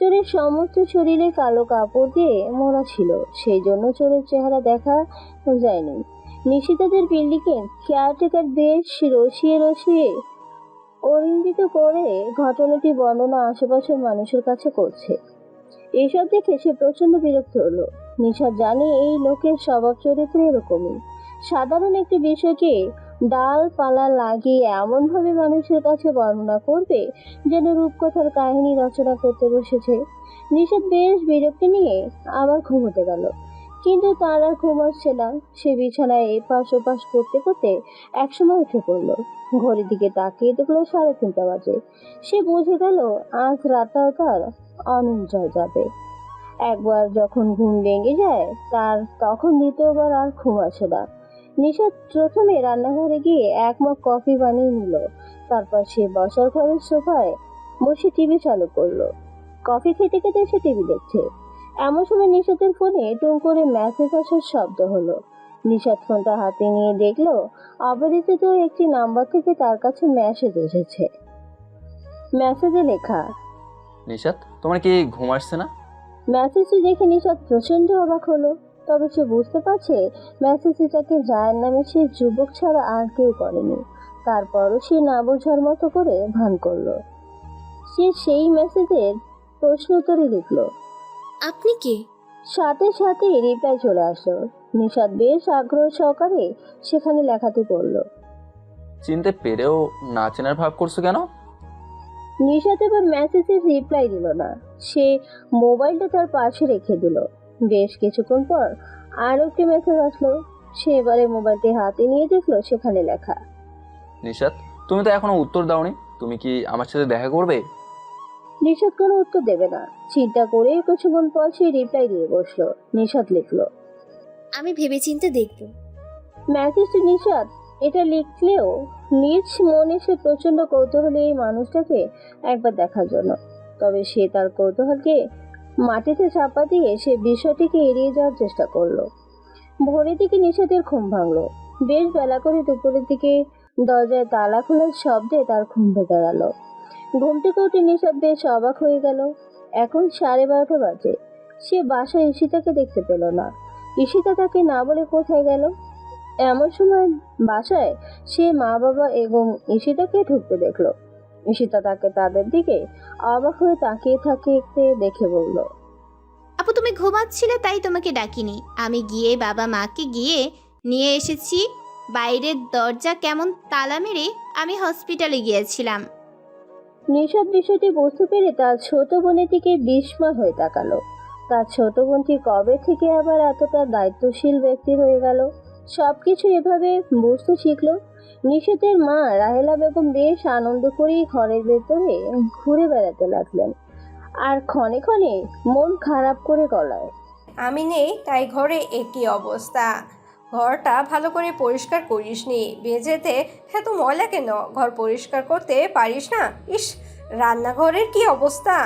Speaker 2: চোরের সমস্ত শরীরে কালো কাপড় দিয়ে মোড়া ছিল, সেই জন্য চোরের চেহারা দেখা যায়নি। নিশিতাদের বিল্ডিংয়ের কেয়ারটেকার বেশ রসিয়ে রসিয়ে অরিন্দিত করে ঘটনাটি বর্ণনা আশেপাশের মানুষের কাছে করছে। এইসব দেখে সে প্রচন্ড বিরক্ত হলো। নিশাত জানে এই লোকের স্বভাব চরিত্র এরকমই। সাধারণ একটি বিষয়কে ডালপালা লাগিয়ে এমনভাবে মানুষের কাছে বর্ণনা করবে যেন রূপকথার কাহিনী রচনা করতে বসেছে। নিশাত বেশ বিরক্তি নিয়ে আবার ঘুমোতে গেল, কিন্তু তার আর ঘুম আসছে না। সে বিছানায় এপাশ ওপাশ করতে করতে একসময় উঠে পড়ল। ঘড়ির দিকে তাকিয়ে দেখলো 3:30 বাজে। সে বুঝে গেল আজ রাতটাও তার অনিদ্রায় যাবে। একবার যখন ঘুম ভেঙে যায় তার তখন দ্বিতীয়বার আর ঘুম আসে না। নিশাত প্রথমে রান্নাঘরে গিয়ে 1 মগ কফি বানিয়ে নিল। তারপর সে বসার ঘরের সোফায় বসে টিভি চালু করলো। কফি খেতে খেতে সে টিভি দেখছে। এমন সময় নিশাতের ফোনে টুং করে মেসেজ আসার শব্দ হলো। নিশাত ফোনটা হাতে নিয়ে দেখলো অপরিচিত একটি নাম্বার থেকে তার কাছে মেসেজ এসেছে। মেসেজে লেখা,
Speaker 8: নিশাত, তোমার কি ঘুম আসছে না?
Speaker 2: মেসেজটি দেখে নিশাত প্রচন্ড অবাক হলো। তবে সে বুঝতে পারছে মেসেজটাকে জায়ান নামে সে যুবক ছাড়া আর কেউ করেনি। তারপরও সে না বোঝার মতো করে ভান করলো। সে সেই মেসেজের প্রশ্ন উত্তরে লিখলো,
Speaker 4: আপনি কে?
Speaker 2: সাথে সাথে রিপ্লাই চলে আসলো। নিশাত বেশ আগ্রহ সহকারে সেখানে লেখাটি পড়লো।
Speaker 8: চিনতে পেরেও না চেনার ভাব করছো কেন?
Speaker 2: নিশাত এবার মেসেজের রিপ্লাই দিল না। সে মোবাইলটা তার পাশে রেখে দিল। বেশ কিছুক্ষণ পর আর একটি মেসেজ আসলো। সে এবারে মোবাইলটি হাতে নিয়ে দেখলো সেখানে লেখা,
Speaker 8: নিশাত, তুমি তো এখনো উত্তর দাওনি। তুমি কি আমার সাথে দেখা করবে?
Speaker 2: নিশাত কোনো উত্তর দেবে না। চিন্তা করে কিছুক্ষণ পর সে রিপ্লাই দিয়ে বসলো। নিশাত লিখলো,
Speaker 4: আমি ভেবেচিন্তে দেখব।
Speaker 2: মেসেজটি নিশাত এটা লিখলেও নিজ মনে সে প্রচন্ড কৌতূহলী এই মানুষটাকে একবার দেখার জন্য। তবে সে তার কৌতূহলকে মাটিতে চাপা দিয়ে সে বিষয়টিকে এড়িয়ে যাওয়ার চেষ্টা করলো। ভোরের দিকে নিশাতের ঘুম ভাঙলো। বেশ বেলা করে দুপুরের দিকে দরজায় তালা খোলার শব্দে তার ঘুম ভেঙে গেল। ঘুম থেকে উঠে নিশাত বেশ অবাক হয়ে গেল। এখন 12:30 বাজে। সে বাসায় ঈশিতাকে দেখতে পেল না। ঈশিতা তাকে না বলে কোথায় গেল? এমন সময় বাসায় সে মা বাবা এবং ঈশিতাকে ঢুকতে দেখলো। ঈশিতা তাকে তাদের দিকে অবাক হয়ে তাকিয়ে থাকতে দেখে বলল,
Speaker 1: আপু তুমি ঘুমাচ্ছিলে তাই তোমাকে ডাকিনি। আমি গিয়ে বাবা মাকে গিয়ে নিয়ে এসেছি। বাইরের দরজা কেমন তালা মেরে আমি হসপিটালে গিয়েছিলাম।
Speaker 2: নিশাদ বিষয়টি বুঝতে পেরে তার ছোট বোনের দিকে বিস্ময় হয়ে তাকালো। তার ছোট বোনটি কবে থেকে আবার এতটা দায়িত্বশীল ব্যক্তি হয়ে গেল? সবকিছু এভাবে বুঝতে শিখলো। নিশাতের মা রাহেলা বেগম বেশ আনন্দ করেই ঘরের ভেতরে ঘুরে বেড়াতে লাগলেন, আর ক্ষণে ক্ষণে মন খারাপ করে গলায়,
Speaker 3: আমি নেই তাই ঘরে একই অবস্থা। ঘরটা ভালো করে পরিষ্কার করিসনি, মেঝেতে এত ময়লা কেন? ঘর পরিষ্কার করতে পারিস না? ইস, রান্নাঘরের কি অবস্থা!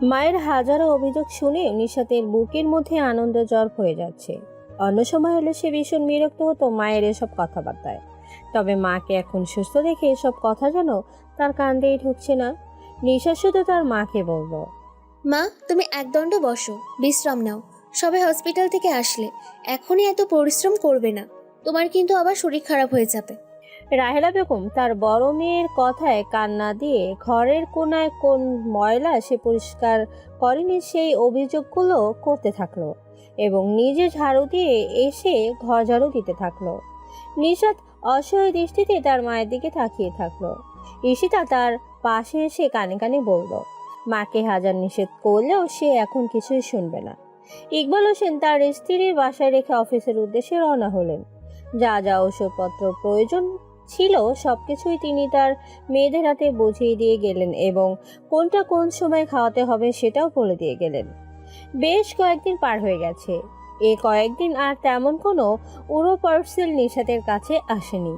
Speaker 2: মায়ের হাজারো অভিযোগ শুনে নিশাতের বুকের মধ্যে আনন্দ জ্বর হয়ে যাচ্ছে। অন্য সময় হলে সে ভীষণ বিরক্ত হতো মায়ের এসব কথাবার্তায়, তবে মাকে এখন সুস্থ দেখে এসব কথা যেন তার কান দিয়ে ঢুকছে না। নিশা শুধু তার মাকে বলল,
Speaker 4: মা তুমি একদণ্ড বসো, বিশ্রাম নাও। সবে হসপিটাল থেকে আসলে, এখনই এত পরিশ্রম করবে না, তোমার কিন্তু আবার শরীর খারাপ হয়ে যাবে।
Speaker 2: রাহেলা বেগম তার বড় মেয়ের কথায় কান না দিয়ে ঘরের কোনায় কোন ময়লা সে পরিষ্কার করেনি সেই অভিযোগগুলো করতে থাকলো এবং নিজে ঝাড়ু দিয়ে এসে ঘর ঝাড়ু দিতে থাকলো। নিশাত অসহায় দৃষ্টিতে তার মায়ের দিকে তাকিয়ে থাকলো। ঈশিতা তার পাশে এসে কানে কানে বলল, মাকে হাজার নিষেধ করলেও সে এখন কিছুই শুনবে না। ইকবাল হোসেন তার স্ত্রীর বাসায় রেখে অফিসের উদ্দেশ্যে রওনা হলেন। যা যা ওষুধপত্র প্রয়োজন ছিল সবকিছুই তিনি তার মেয়েদের হাতে বুঝিয়ে দিয়ে গেলেন এবং কোনটা কোন সময় খাওয়াতে হবে সেটাও বলে দিয়ে গেলেন। বেশ কয়েকদিন পার হয়ে গেছে। এ কয়েকদিন আর তেমন কোনো উড়ো পার্সেল নিশাতের কাছে আসেনি।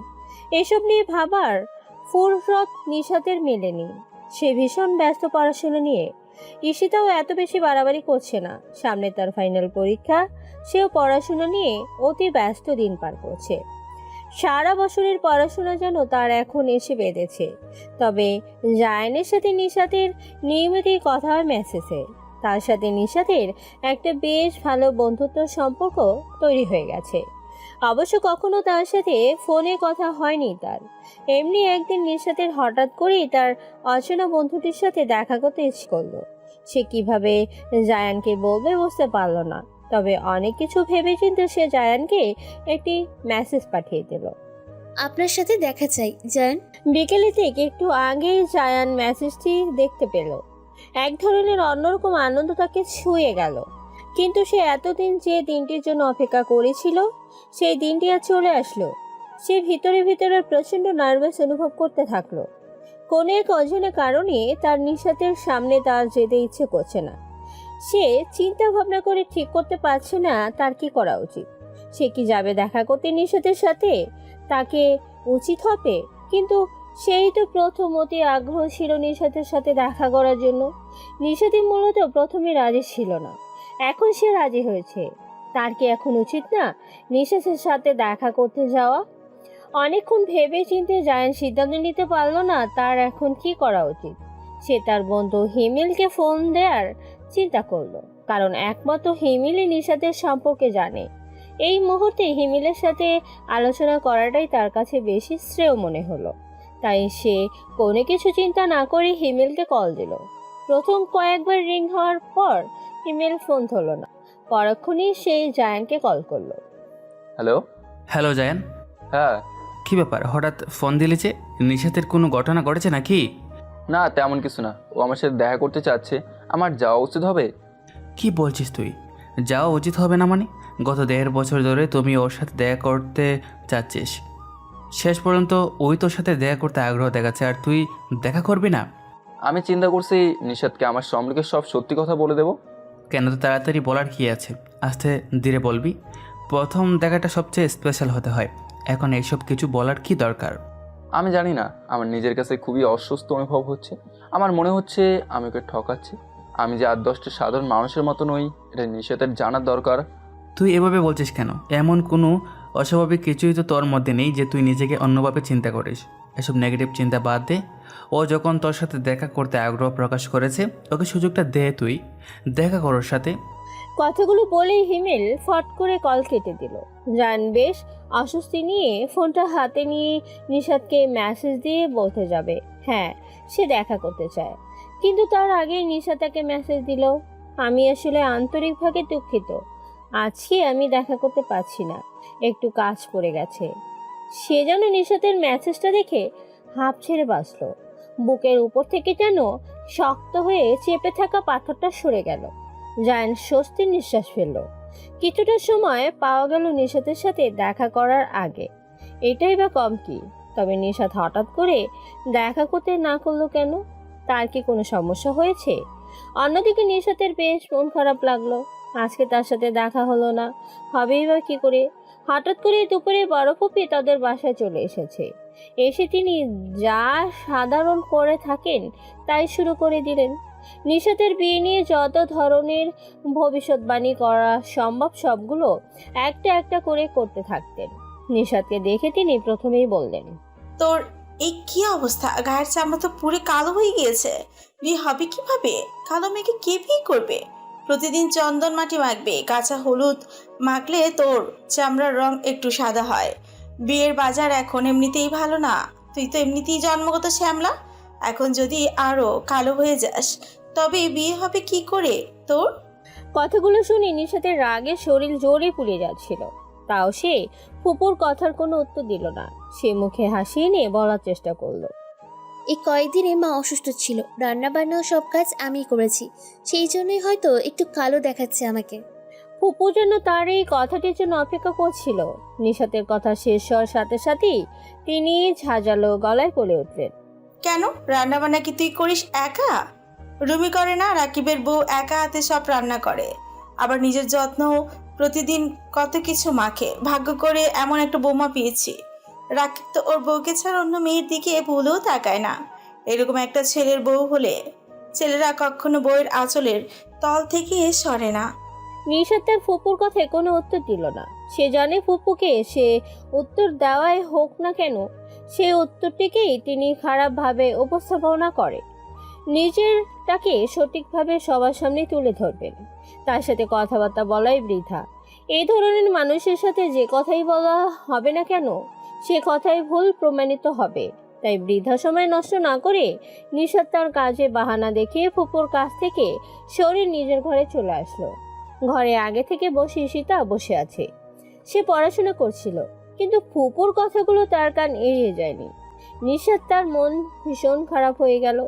Speaker 2: এসব নিয়ে ভাবার ফুরসত নিশাতের মেলেনি। সে ভীষণ ব্যস্ত পড়াশোনা নিয়ে। ঈশিতাও এত বেশি বাড়াবাড়ি করছে না। সামনে তার ফাইনাল পরীক্ষা, সেও পড়াশোনা নিয়ে অতি ব্যস্ত দিন পার করছে। সারা বছরের পড়াশোনা যেন তার এখন এসে বেঁধেছে। তবে জায়ানের সাথে নিশাতের নিয়মিতই কথা হয় মেসেজে। তার সাথে নিশাতের একটা বেশ ভালো বন্ধুত্ব সম্পর্ক তৈরি হয়ে গেছে। অবশ্য কখনো তার সাথে ফোনে কথা হয়নি তার। এমনি একদিন নিশাতের হঠাৎ করেই তার অচেনা বন্ধুটির সাথে দেখা করতে ইচ্ছে করলো। সে কিভাবে জায়ানকে বলবে বুঝতে পারল না, তবে অনেক কিছু ভেবেচিন্তে সে জায়ানকে একটি মেসেজ পাঠিয়ে দিল।
Speaker 4: আপনার সাথে দেখা চাই জায়ান।
Speaker 2: বিকেলে থেকে একটু আগেই জায়ান মেসেজটি দেখতে পেল। এক ধরনের অন্যরকম আনন্দ তাকে ছুঁয়ে গেল। কিন্তু সে এতদিন যে দিনটির জন্য অপেক্ষা করেছিল সেই দিনটি আর চলে আসলো। সে ভিতরে ভিতরে প্রচণ্ড নার্ভাস অনুভব করতে থাকলো। কোনো এক অজানা কারণে তার নিশাতের সামনে তার যেতে ইচ্ছে করছে না। সে চিন্তা ভাবনা করে ঠিক করতে পারছে না তার কি করা উচিত। সে কি যাবে দেখা করতে নিশাতের সাথে? তাকে উচিত হবে, কিন্তু সেই তো প্রথম অতি আগ্রহ ছিল নিশাতের সাথে দেখা করার জন্য। নিশাতি মূলত প্রথমে রাজি ছিল না, এখন সে রাজি হয়েছে। তার কি এখন উচিত না নিশাতের সাথে দেখা করতে যাওয়া? অনেকক্ষণ ভেবে চিন্তে জায়ান সিদ্ধান্ত নিতে পারল না তার এখন কি করা উচিত। সে তার বন্ধু হিমেলকে ফোন দেওয়ার চিন্তা করলো, কারণ একমাত্র হিমেলই নিশাতের সম্পর্কে জানে। এই মুহূর্তে হিমেলের সাথে আলোচনা করাটাই তার কাছে বেশি শ্রেয় মনে হলো। তাই সে কোনো কিছু চিন্তা না করে হিমেলকে কল দিল। প্রথম কয়েকবার রিং হওয়ার পর হিমেল ফোন ধরল না। পরক্ষণেই সে জায়ানকে কল করলো।
Speaker 8: হ্যালো।
Speaker 10: হ্যালো জায়ান,
Speaker 8: হ্যাঁ।
Speaker 10: কি ব্যাপার হঠাৎ ফোন দিলে যে? নিশাতের কোনো ঘটনা ঘটেছে নাকি?
Speaker 8: না, তেমন কিছু না। ও আমার সাথে দেখা করতে চাচ্ছে, আমার যাওয়া উচিত হবে।
Speaker 10: কি বলছিস তুই? যাওয়া উচিত হবে না মানে? গত 1.5 বছর ধরে তুমি ওর সাথে দেখা করতে চাচ্ছিস, শেষ পর্যন্ত ওই তোর সাথে দেখা করতে আগ্রহ দেখাচ্ছে আর তুই দেখা করবি না?
Speaker 8: আমি চিন্তা করছি নিশাতকে আমার সম্পর্কে সব সত্যি কথা বলে দেবো।
Speaker 10: কেন, তো তাড়াতাড়ি বলার কি আছে? আস্তে ধীরে বলবি। প্রথম দেখাটা সবচেয়ে স্পেশাল হতে হয়। এখন এইসব কিছু বলার কি দরকার?
Speaker 8: আমি জানি না, আমার নিজের কাছে খুবই অস্বস্ত অনুভব হচ্ছে। আমার মনে হচ্ছে আমি ওকে ঠকাচ্ছি। আমি যে 8-10টা সাধারণ মানুষের মতো নই, এটা নিশাতের জানার দরকার।
Speaker 10: তুই এভাবে বলছিস কেন? এমন কোনো অস্বাভাবিক কিছুই তো তোর মধ্যে নেই যে তুই নিজেকে অন্যভাবে চিন্তা করিস। এসব নেগেটিভ চিন্তা বাদ দে। ও যখন তোর সাথে দেখা করতে আগ্রহ প্রকাশ করেছে, ওকে সুযোগটা দে, তুই দেখা করার সাথে।
Speaker 2: কথাগুলো বলেই হিমেল ফট করে কল কেটে দিল। জান বেশ অস্বস্তি নিয়ে ফোনটা হাতে নিয়ে নিশাদকে মেসেজ দিয়ে বলতে যাবে হ্যাঁ সে দেখা করতে চায়, কিন্তু তার আগেই নিশা তাকে মেসেজ দিল, আমি আসলে আন্তরিকভাবে দুঃখিত, আজকে আমি দেখা করতে পারছি না, একটু কাজ পড়ে গেছে। সে যেন নিশাতের মেসেজটা দেখে হাঁপ ছেড়ে বাঁচল। বুকের উপর থেকে যেন শক্ত হয়ে চেপে থাকা পাথরটা সরে গেল। জায়ান স্বস্তির নিঃশ্বাস ফেলল। কিছুটা সময় পাওয়া গেল নিশাতের সাথে দেখা করার আগে, এটাই বা কম কি। তবে নিশাত হঠাৎ করে দেখা করতে না করলো কেন? তার কি কোনো সমস্যা হয়েছে? অন্যদিকে নিশাতের বেশ মন খারাপ লাগলো। আজকে তার সাথে দেখা হলো না, হবেই বা কি করে? হঠাৎ করে দুপুরে বড় ফুপি তাদের বাসায় চলে এসেছে। এসে তিনি যা সাধারণ করে থাকেন তাই শুরু করে দিলেন। নিশাতের বিয়ে নিয়ে যত ধরনের ভবিষ্যৎবাণী করা সম্ভব সবগুলো একটা একটা করে করতে থাকতেন। নিশাতকে দেখে তিনি প্রথমেই বললেন,
Speaker 7: তোর এই কি অবস্থা? গায়ের চামড়া তো পুরো কালো হয়ে গিয়েছে। বিয়ে হবে কিভাবে? কালো মেয়েকে কে বিয়ে করবে? প্রতিদিন চন্দন মাটি মাখবে, কাঁচা হলুদ মাখলে তোর চামড়ার রং একটু সাদা হয়। বিয়ের বাজার এখন এমনিতেই ভালো না, তুই তো এমনিতেই জন্মগত শ্যামলা, এখন যদি আরো কালো হয়ে যাস তবে বিয়ে হবে কি করে তোর?
Speaker 2: কথাগুলো শুনে নিশাতের রাগে শরীর জোরে পুড়ে যাচ্ছিল। তাও সে ফুপুর কথার কোনো উত্তর দিল না। সে মুখে হাসি নিয়ে বলার চেষ্টা করলো,
Speaker 4: এই কয়েকদিনে মা অসুস্থ ছিল, রান্না বান্না সব কাজ আমিই করেছি, সেই জন্যই হয়তো একটু কালো দেখাচ্ছে আমাকে।
Speaker 2: ফুপু যেন তার এই কথাটির জন্য অপেক্ষা করছিল। নিশাতের কথা শেষ হওয়ার সাথে সাথেই তিনি ঝাঁঝালো গলায় বলে উঠলেন,
Speaker 7: কেন? রান্না বান্না কি তুই করিস একা? রুমি করে না? রাকিবের বউ একা হাতে সব রান্না করে, আবার নিজের যত্ন প্রতিদিন কত কিছু মাখে। ভাগ্য করে এমন একটা বৌমা পেয়েছি। রাকিব তো ওর বউকে ছাড়া অন্য মেয়ের দিকে ভুলেও তাকায় না। এরকম একটা ছেলের বউ হলে ছেলেরা কখনো বউয়ের আঁচলের তল থেকে সরে না।
Speaker 2: নিশাত তার ফুপুর কথায় কোনো উত্তর দিল না। সে জানে ফুপুকে সে উত্তর দেওয়াই হোক না কেন, সে উত্তরটিকেই তিনি খারাপভাবে উপস্থাপনা করে, নিজেরটাকে সঠিকভাবে সবার সামনে তুলে ধরবেন। তার সাথে কথাবার্তা বলাই বৃথা। এই ধরনের মানুষের সাথে যে কথাই বলা হবে না কেন সে কথাই ভুল প্রমাণিত হবে। তাই বৃথা সময় নষ্ট না করে নিশাত তার কাজে বাহানা দেখিয়ে ফুপুর কাছ থেকে সরে নিজের ঘরে চলে আসলো। ঘরে আগে থেকে বসে সীতা বসে আছে। সে পড়াশোনা করছিল, কিন্তু ফুপুর কথাগুলো তার কান এড়িয়ে যায়নি। নিশাত তার মন ভীষণ খারাপ হয়ে গেল।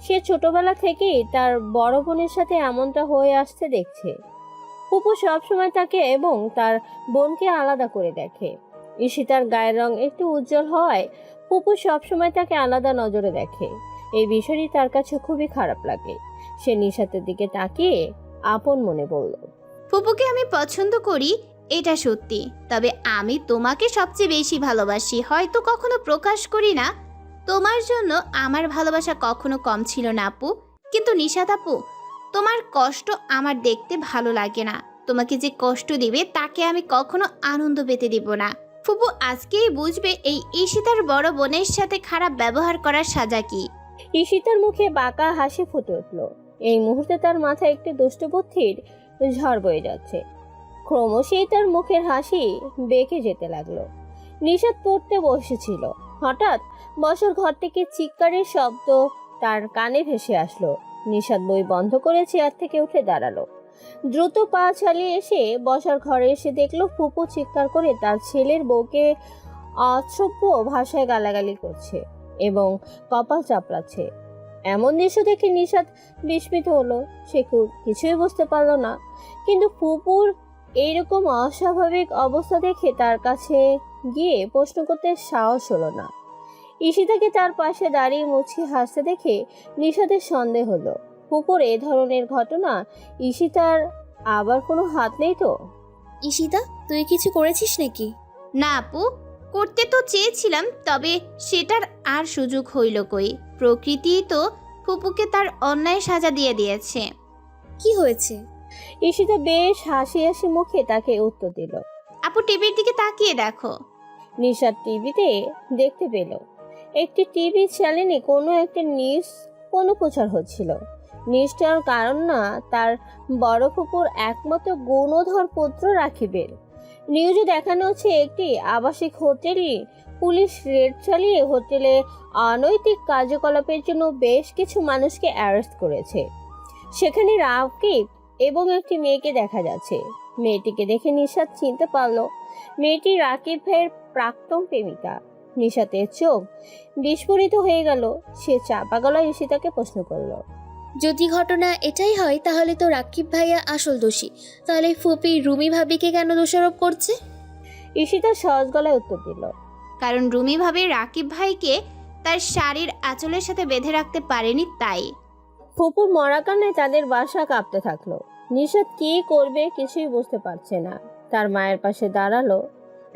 Speaker 2: সে ছোটবেলা থেকেই তার বড় বোনের সাথে এমনটা হয়ে আসতে দেখছে। ফুপু সবসময় তাকে এবং তার বোনকে আলাদা করে দেখে। ঈশিতার গায়ের রং একটু উজ্জ্বল হওয়ায় ফুপু সবসময় তাকে আলাদা নজরে দেখে। এই বিষয়টি তার কাছে খুবই খারাপ লাগে। সে নিশাতের দিকে তাকিয়ে আপন মনে বলল,
Speaker 1: ফুপুকে আমি পছন্দ করি, এটা সত্যি, তবে আমি তোমাকে সবচেয়ে বেশি ভালোবাসি, হয়তো কখনো প্রকাশ করি না। তোমার জন্য আমার ভালোবাসা কখনো কম ছিল না আপু, কিন্তু নিশাত আপু, তোমার কষ্ট আমার দেখতে ভালো লাগে না। তোমাকে যে কষ্ট দিবে তাকে আমি কখনো আনন্দ পেতে দিব না। ফুপু আজকেই বুঝবে এই ঈশিতার বড় বোনের সাথে খারাপ ব্যবহার করার সাজা কি।
Speaker 2: ঈশিতার মুখে বাঁকা হাসি ফুটে উঠল। এই মুহূর্তে তার মাথায় একটি দুষ্ট বুদ্ধির ঝড় বয়ে যাচ্ছে। ক্রমশই তার মুখের হাসি বেঁকে যেতে লাগলো। নিশাত পড়তে বসেছিল, হঠাৎ বসার ঘর থেকে চিৎকারের শব্দ তার কানে ভেসে আসলো। নিশাত বই বন্ধ করে চেয়ার থেকে উঠে দাঁড়ালো। দ্রুত পা চালিয়ে এসে বসার ঘরে এসে দেখলো ফুপু চিৎকার করে তার ছেলের বউকে অশ্রব্য ভাষায় গালাগালি করছে এবং কপাল চাপড়াচ্ছে। এমন দৃশ্য দেখে নিশাত বিস্মিত হলো। সে কিছুই বুঝতে পারলো না, কিন্তু ফুপুর এইরকম অস্বাভাবিক অবস্থা দেখে তার কাছে গিয়ে প্রশ্ন করতে সাহস হলো না। ঈশিতাকে তার পাশে দাঁড়িয়ে মুচকি হাসতে দেখে নিশাতের সন্দেহ হলো, ফুপুর এ ধরনের ঘটনা ঈশিতার আবার কোনো হাত নেই তো?
Speaker 4: ঈশিতা, তুই কিছু করেছিস নাকি?
Speaker 1: না আপু, করতে তো চেয়েছিলাম, তবে সেটার আর সুযোগ হইল কই। প্রকৃতি তো ফুপুকে তার অন্যায় সাজা দিয়ে দিয়েছে।
Speaker 4: কি হয়েছে?
Speaker 2: ঈশিতা বেশ হাসি হাসি মুখে তাকে উত্তর দিল।
Speaker 1: আপু টিভির দিকে তাকিয়ে দেখো।
Speaker 2: নিশাত টিভিতে দেখতে পেল একটি টিভি চ্যানেলে কোনো একটা নিউজ কোনো প্রচার হচ্ছিল। নিষ্ঠার কারণ না তার বড় ফুপুর একমাত্র গুণধর পুত্র রাখিবের। নিউজে দেখানো হচ্ছে একটি আবাসিক হোটেলে পুলিশ রেড চালিয়ে হোটেলে অনৈতিক কার্যকলাপের জন্য বেশ কিছু মানুষকে অ্যারেস্ট করেছে। সেখানে রাকিব এবং একটি মেয়েকে দেখা যাচ্ছে। মেয়েটিকে দেখে নিশাত চিনতে পারলো মেয়েটি রাকিব ভাইয়ের প্রাক্তন প্রেমিকা। নিশাতের চোখ বিস্ফোরিত হয়ে গেল। সে চাপা গলায় ঈশিতাকে প্রশ্ন করলো,
Speaker 4: যদি ঘটনা এটাই হয় তাহলে তো রাকিব ভাইয়া আসল দোষী। তাহলে ফুপি রুমি ভাবিকে কেন দোষারোপ করছে?
Speaker 2: ঈশিতা সহজ গলায় উত্তর দিল,
Speaker 1: কারণ রুমি ভাবি রাকিব ভাইকে তার শাড়ির আঁচলের সাথে বেঁধে রাখতে পারেনি তাই।
Speaker 2: ফুপুর মরা কান্নায় তাদের বাসা কাঁপতে থাকলো। নিশাত কি করবে কিছুই বুঝতে পারছে না। তার মায়ের পাশে দাঁড়ালো।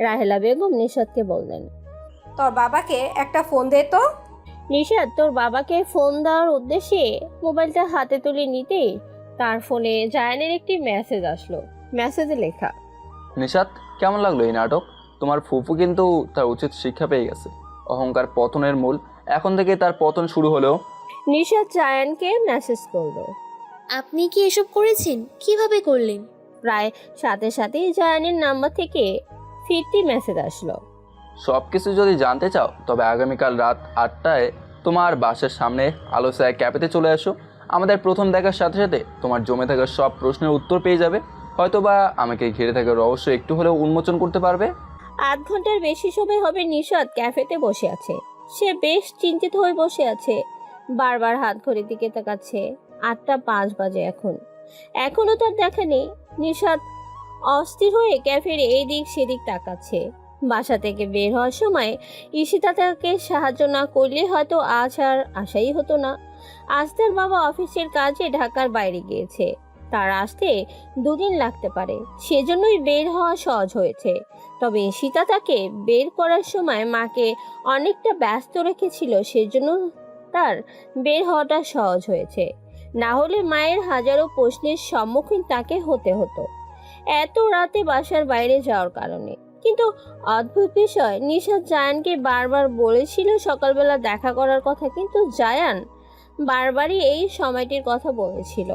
Speaker 2: রাহেলা বেগম নিশাতকে বললেন,
Speaker 3: তোর বাবাকে একটা ফোন দে তো।
Speaker 2: নিশাত তোর বাবাকে ফোন দেওয়ার উদ্দেশ্যে মোবাইলটা হাতে তুলে নিতেই তার ফোনে জায়ানের একটি মেসেজ আসলো। মেসেজে লেখা,
Speaker 8: নিশাত, কেমন লাগলো এই নাটক? তোমার ফুফু কিন্তু তার উচিত শিক্ষা পেয়ে গেছে। অহংকার পতনের মূল, এখন থেকে তার পতন শুরু হলেও।
Speaker 2: নিশাত জায়ানকে মেসেজ করলো।
Speaker 4: আপনি কি এসব করেছেন? কিভাবে করলেন?
Speaker 2: প্রায় সাথে সাথেই জায়ানের নাম্বার থেকে ফিরতি মেসেজ আসলো।
Speaker 8: সব কিছু যদি জানতে চাও তবে আগামীকাল রাত 8টায় তোমার বাসার সামনে আলোসায় ক্যাফেতে চলে আসো। আমাদের প্রথম দেখার সাথে সাথে তোমার জমে থাকা সব প্রশ্নের উত্তর পেয়ে যাবে। হয়তোবা আমাকে ঘিরে থাকা রহস্য একটু হলেও উন্মোচন করতে পারবে।
Speaker 2: 8 ঘন্টার বেশি সময় হবে নিশাত ক্যাফেতে বসে আছে। সে বেশ চিন্তিত হয়ে বসে আছে। বারবার হাত ঘড়ির দিকে তাকাচ্ছে। 8টা 5 বাজে এখনো তার দেখা নেই। নিশাত অস্থির হয়ে ক্যাফের এই দিক সেদিক তাকাচ্ছে। বাসা থেকে বের হওয়ার সময় ঈশিতা তাকে সাহায্য না করলে হয়তো আজ আর আশাই হতো না। আজ তার বাবা অফিসের কাজে ঢাকার বাইরে গিয়েছে। তার আসতে 2 দিন লাগতে পারে, সেজন্যই বের হওয়া সহজ হয়েছে। তবে ঈশিতা তাকে বের করার সময় মাকে অনেকটা ব্যস্ত রেখেছিল, সেজন্য তার বের হওয়াটা সহজ হয়েছে। না হলে মায়ের হাজারো প্রশ্নের সম্মুখীন তাকে হতে হতো এত রাতে বাসার বাইরে যাওয়ার কারণে। কিন্তু অদ্ভুত বিষয়, নিশাত জায়ানকে বারবার বলেছিল সকালবেলা দেখা করার কথা, কিন্তু জায়ান বারবারই এই সময়টির কথা বলেছিল।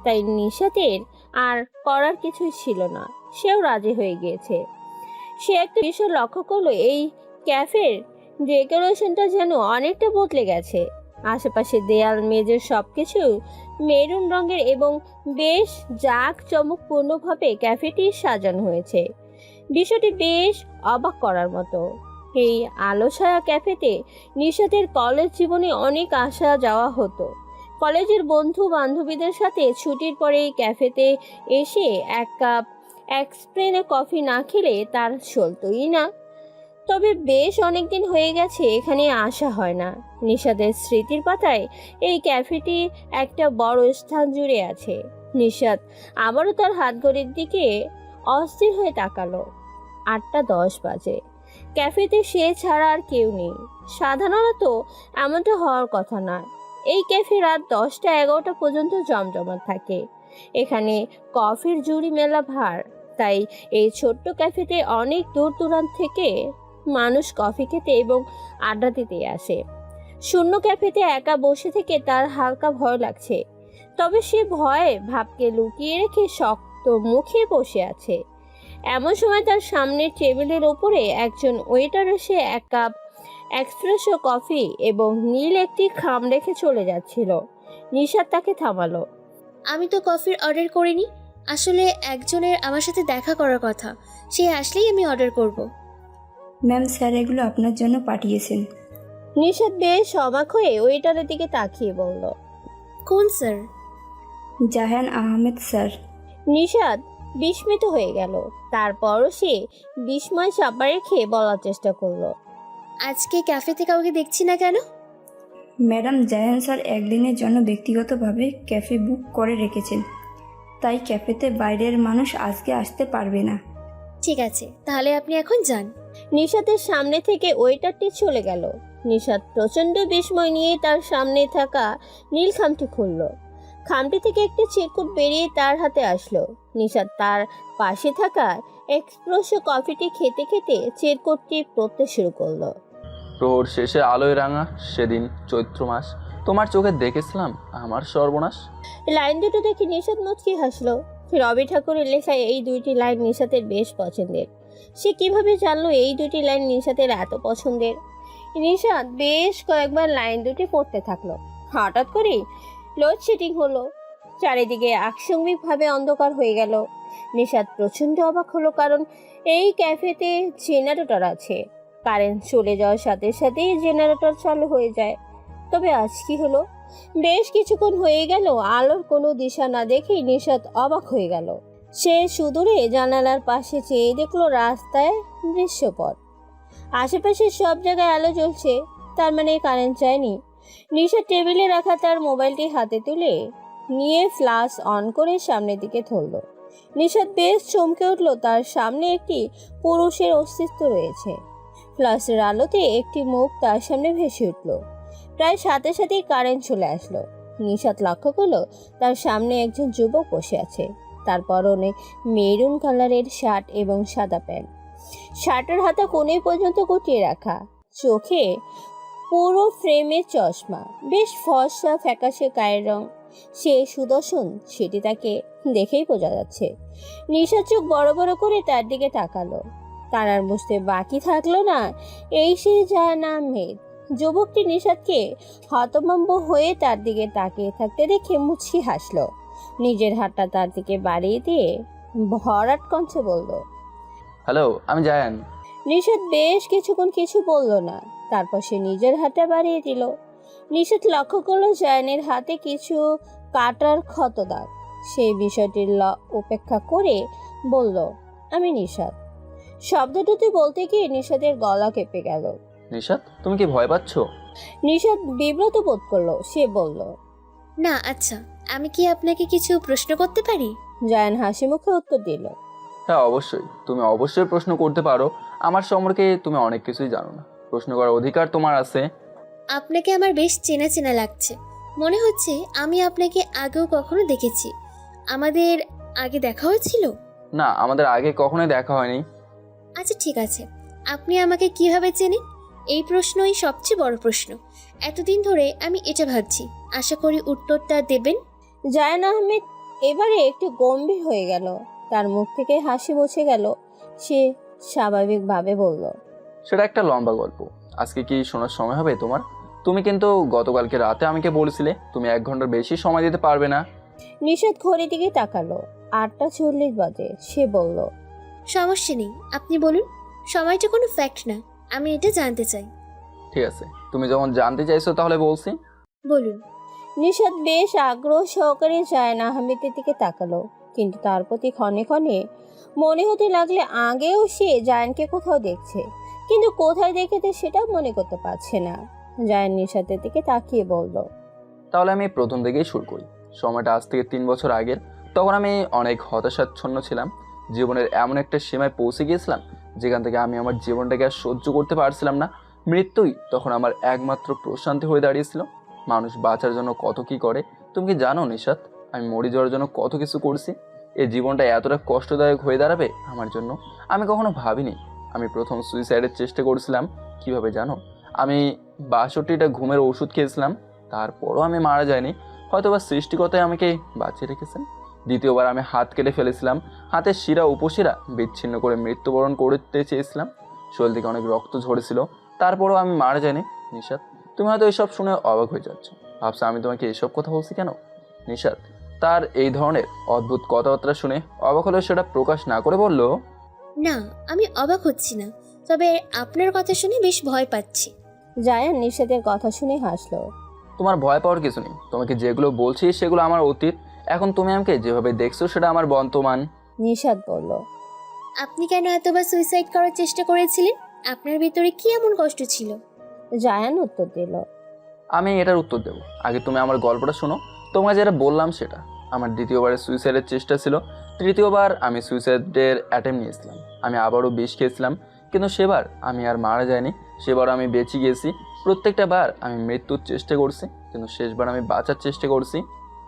Speaker 2: তাই নিশাতের আর করার কিছুই ছিল না। সেও রাজি হয়ে গিয়েছে। সে একটা বিষয় লক্ষ্য করলো, এই ক্যাফের ডেকোরেশনটা যেন অনেকটা বদলে গেছে। আশেপাশে দেয়াল মেঝে সবকিছু মেরুন রঙের এবং বেশ জাঁকজমকপূর্ণভাবে ক্যাফেটি সাজানো হয়েছে। বিষয়টি বেশ অবাক করার মতো। এই আলো ছায়া ক্যাফেতে নিশাতের কলেজ জীবনে অনেক আসা যাওয়া হতো। কলেজের বন্ধু বান্ধবীদের সাথে ছুটির পরে এই ক্যাফেতে এসে 1 কাপ এক্সপ্রেনে কফি না খেলে তার চলতোই না। তবে বেশ অনেকদিন হয়ে গেছে এখানে আসা হয় না। নিশাতের স্মৃতির পাতায় এই ক্যাফেটি একটা বড় স্থান জুড়ে আছে। নিশাত আবারও তার হাত ঘড়ির দিকে অস্থির হয়ে তাকালো। 8টা 10 বাজে। ক্যাফেতে সে ছাড়া আর কেউ নেই। সাধারণত এমনটা হওয়ার কথা নয়। এই ক্যাফে রাত 10টা 11টা পর্যন্ত জমজমাট থাকে। এখানে কফির জুড়ি মেলা ভার। তাই এই ছোট্ট ক্যাফেতে অনেক দূর দূরান্ত থেকে মানুষ কফি খেতে এবং আড্ডা দিতে আসে। শূন্য ক্যাফেতে একা বসে থেকে তার হালকা ভয় লাগছে। তবে সে ভয়ে ভাবকে লুকিয়ে রেখে শক্ত মুখে বসে আছে। এমন সময় তার সামনের টেবিলের ওপরে একজন ওয়েটার এসে 1 কাপ এক্সপ্রেসো কফি এবং নীল একটি খাম রেখে চলে যাচ্ছিল। নিশাত তাকে থামালো।
Speaker 4: আমি তো কফির অর্ডার করিনি। আসলে একজনের আমার সাথে দেখা করার কথা, সে আসলেই আমি অর্ডার করব।
Speaker 6: ম্যাম, স্যার এগুলো আপনার জন্য পাঠিয়েছেন।
Speaker 2: নিশাত বেশ অবাক হয়ে ওয়েটারের দিকে তাকিয়ে বলল,
Speaker 4: কোন স্যার?
Speaker 6: জাহান আহমেদ স্যার।
Speaker 2: নিশাত বিস্মিত হয়ে গেল। তারপরও সে বিস্ময় চাপা রেখে বলার চেষ্টা করলো,
Speaker 4: আজকে ক্যাফেতে কাউকে দেখছি না কেন?
Speaker 6: ম্যাডাম, জাহান স্যার একদিনের জন্য ব্যক্তিগতভাবে ক্যাফে বুক করে রেখেছেন, তাই ক্যাফেতে বাইরের মানুষ আজকে আসতে পারবে না।
Speaker 4: ঠিক আছে, তাহলে আপনি এখন যান।
Speaker 2: নিশাতের সামনে থেকে ওয়েটারটি চলে গেল। নিশাত প্রচণ্ড বিস্ময় নিয়ে তার সামনে থাকা নীল খামটি খুলল। খামটি থেকে একটি চিরকুট বেরিয়ে তার হাতে আসলো। নিশাত তার পাশে থাকা এক্সপ্রেসো কফিটি খেতে খেতে চিরকুটটি পড়তে শুরু করলো।
Speaker 8: প্রহর শেষে আলোয় রাঙা সেদিন চৈত্র মাস, তোমার চোখে দেখেছিলাম আমার সর্বনাশ।
Speaker 2: লাইন দুটো দেখে নিশাত মুচকি হাসলো। রবি ঠাকুরের লেখায় এই দুইটি লাইন নিশাতের বেশ পছন্দের। সে কিভাবে জানলো এই দুটি লাইন নিশাতের এত পছন্দের? নিশাত বেশ কয়েকবার লাইন দুটি পড়তে থাকলো। হঠাৎ করেই লোডশেডিং হলো। চারিদিকে আকস্মিকভাবে অন্ধকার হয়ে গেল। নিশাত প্রচণ্ড অবাক হলো, কারণ এই ক্যাফেতে জেনারেটর আছে। কারেন্ট চলে যাওয়ার সাথে সাথেই জেনারেটর চালু হয়ে যায়। তবে আজ কি হলো? বেশ কিছুক্ষণ হয়ে গেল আলোর কোনো দিশা না দেখেই নিশাত অবাক হয়ে গেল। সে সুদূরে জানালার পাশে চেয়ে দেখলো রাস্তায় দৃশ্যপট। আশেপাশে সব জায়গায় আলো জ্বলছে, তার মানে কারেন্ট যায়নি। নিশাত টেবিলে রাখা তার মোবাইলটি হাতে তুলে নিয়ে ফ্ল্যাশ অন করে সামনের দিকে ধরল। নিশাত বেশ চমকে উঠল, তার সামনে একটি পুরুষের অস্তিত্ব রয়েছে। ফ্ল্যাশের আলোতে একটি মুখ তার সামনে ভেসে উঠল। প্রায় সাথে সাথেই কারেন্ট চলে আসলো। নিশাত লক্ষ্য করলো তার সামনে একজন যুবক বসে আছে। তার পরনে মেরুন কালারের শার্ট এবং সাদা প্যান্ট। শার্টের হাতা কোণে পর্যন্ত গুটিয়ে রাখা, চোখে পুরো ফ্রেমে চশমা, বেশ ফর্সা ফ্যাকাশে গায়ের রং। সে সুদর্শন, সেটি তাকে দেখেই বোঝা যাচ্ছে। নিশাত চোখ বড় বড় করে তার দিকে তাকালো। তার আর বুঝতে বাকি থাকলো না এই সে জাহান আহমেদ। যুবকটি নিশাতকে হতভম্ব হয়ে তার দিকে তাকিয়ে থাকতে দেখে মুচকি হাসলো। নিজের হাতটা তার দিকে বাড়িয়ে দিয়ে ভরাট কণ্ঠে বলল,
Speaker 8: হ্যালো, আমি জায়ান।
Speaker 2: নিশাত বেশ কিছুক্ষণ কিছু বলল না। তারপর সে নিজের হাতটা বাড়িয়ে দিল। নিশাত লক্ষ্য করলো জায়ানের হাতে কিছু কাটার ক্ষত দাগ। সেই বিষয়টির উপেক্ষা করে বলল, আমি নিশাত। শব্দটুকু বলতে গিয়ে নিশাতের গলা কেঁপে গেল।
Speaker 8: নিশাত, তুমি কি ভয় পাচ্ছ?
Speaker 2: নিশাত বিব্রত বোধ করলো। সে বলল,
Speaker 4: না, আচ্ছা, আমি কি আপনাকে কিছু প্রশ্ন করতে পারি?
Speaker 2: জায়ান হাসি মুখে উত্তর দিল,
Speaker 8: হ্যাঁ, অবশ্যই, তুমি অবশ্যই প্রশ্ন করতে পারো। আমার সম্পর্কে তুমি অনেক কিছুই জানো না, প্রশ্ন করার অধিকার তোমার আছে।
Speaker 4: আপনাকে আমার বেশ চেনা চেনা লাগছে। মনে হচ্ছে আমি আপনাকে আগেও কখনো দেখেছি। আমাদের আগে দেখা হয়েছিল?
Speaker 8: না, আমাদের আগে কখনোই দেখা হয়নি।
Speaker 4: আচ্ছা, ঠিক আছে। আপনি আমাকে কিভাবে চেনেন? এই প্রশ্নই সবচেয়ে বড় প্রশ্ন। এতদিন ধরে আমি এটা ভাবছি। আশা করি উত্তরটা দেবেন।
Speaker 2: জায়ান আহমেদ এবারে একটু গম্ভীর হয়ে গেল। তার মুখ থেকে হাসি মুছে গেল। সে স্বাভাবিকভাবে বলল,
Speaker 8: সেটা একটা লম্বা গল্প। আজকে কি শোনার সময় হবে তোমার? তুমি কিন্তু গতকালকে রাতে আমাকে বলেছিলে তুমি 1 ঘন্টার বেশি সময় দিতে পারবে না।
Speaker 2: নিশাত ঘড়ির দিকে তাকালো। 8:40 বাজে। সে বলল,
Speaker 4: সমস্যা নেই, আপনি বলুন। সময়টা কোনো ফ্যাক্ট না, আমি এটা জানতে চাই।
Speaker 8: ঠিক আছে, তুমি যখন জানতে চাইছো তাহলে বলছি।
Speaker 4: বলুন।
Speaker 2: নিশাত বেশ আগ্রহ সহকারে জায়ান আহমেদের দিকে তাকালো, কিন্তু তার প্রতি ক্ষণে ক্ষণে মনে হতে লাগলে আগেও সে জায়ানকে কোথাও দেখছে, কিন্তু কোথায় দেখেছে সেটাও মনে করতে পারছে না। জায়ান নিশাতের দিকে তাকিয়ে বলল,
Speaker 8: তাহলে আমি প্রথম থেকেই শুরু করি। সময়টা আজ থেকে 3 বছর আগের। তখন আমি অনেক হতাশাচ্ছন্ন ছিলাম। জীবনের এমন একটা সীমায় পৌঁছে গিয়েছিলাম যেখান থেকে আমি আমার জীবনটাকে আর সহ্য করতে পারছিলাম না। মৃত্যুই তখন আমার একমাত্র প্রশান্তি হয়ে দাঁড়িয়েছিল। মানুষ বাঁচার জন্য কত কি করে তুমি কি জানো নিশাত? আমি মরে যাওয়ার জন্য কত কিছু করছি। এই জীবনটা এতটা কষ্টদায়ক হয়ে দাঁড়াবে আমার জন্য আমি কখনো ভাবিনি। আমি প্রথম সুইসাইডের চেষ্টা করেছিলাম। কিভাবে জানো? আমি 62টা ঘুমের ওষুধ খেয়েছিলাম, তারপরও আমি মারা যাইনি। হয়তোবা সৃষ্টিকর্তাই আমাকে বাঁচিয়ে রেখেছেন। দ্বিতীয়বার আমি হাত কেটে ফেলেছিলাম। হাতের শিরা উপশিরা বিচ্ছিন্ন করে মৃত্যুবরণ করতে চেয়েছিলাম। শরীর থেকে অনেক রক্ত ঝরেছিল, তারপরও আমি মারা যাইনি। নিশাত, তুমি হয়তো এসব শুনে অবাক হয়ে যাচ্ছ, ভাবছো আমি তোমাকে এসব কথা বলছি কেন। নিশাত তার এই ধরনের অদ্ভুত কথাবার্তা শুনে অবাক হলেও সেটা প্রকাশ না করে বলল,
Speaker 4: না, আমি অবাক হচ্ছি না, তবে আপনার কথা শুনে বেশ ভয় পাচ্ছি।
Speaker 2: জায়ান নিশাতের কথা শুনে হাসলো।
Speaker 8: তোমার ভয় পাওয়ার কিছু নেই। তোমাকে যেগুলো বলছি সেগুলো আমার অতীত। এখন তুমি আমাকে যেভাবে দেখছো সেটা আমার বর্তমান।
Speaker 2: নিশাত বলল,
Speaker 4: আপনি কেন এতবার সুইসাইড করার চেষ্টা করেছিলেন? আপনার ভিতরে কি এমন কষ্ট ছিল?
Speaker 2: জায়ান উত্তর দিল,
Speaker 8: আমি এটার উত্তর দেবো। আগে তুমি আমার গল্পটা শোনো। তোমায় যেটা বললাম সেটা আমার দ্বিতীয়বারের সুইসাইডের চেষ্টা ছিল। তৃতীয়বার আমি সুইসাইডের অ্যাটেম্প নিয়েছিলাম। আমি আবারও বিষ খেয়েছিলাম, কিন্তু সেবার আমি আর মারা যাইনি। সেবার আমি বেঁচে গিয়েছি। প্রত্যেকটা বার আমি মৃত্যুর চেষ্টা করছি, কিন্তু শেষবার আমি বাঁচার চেষ্টা করছি।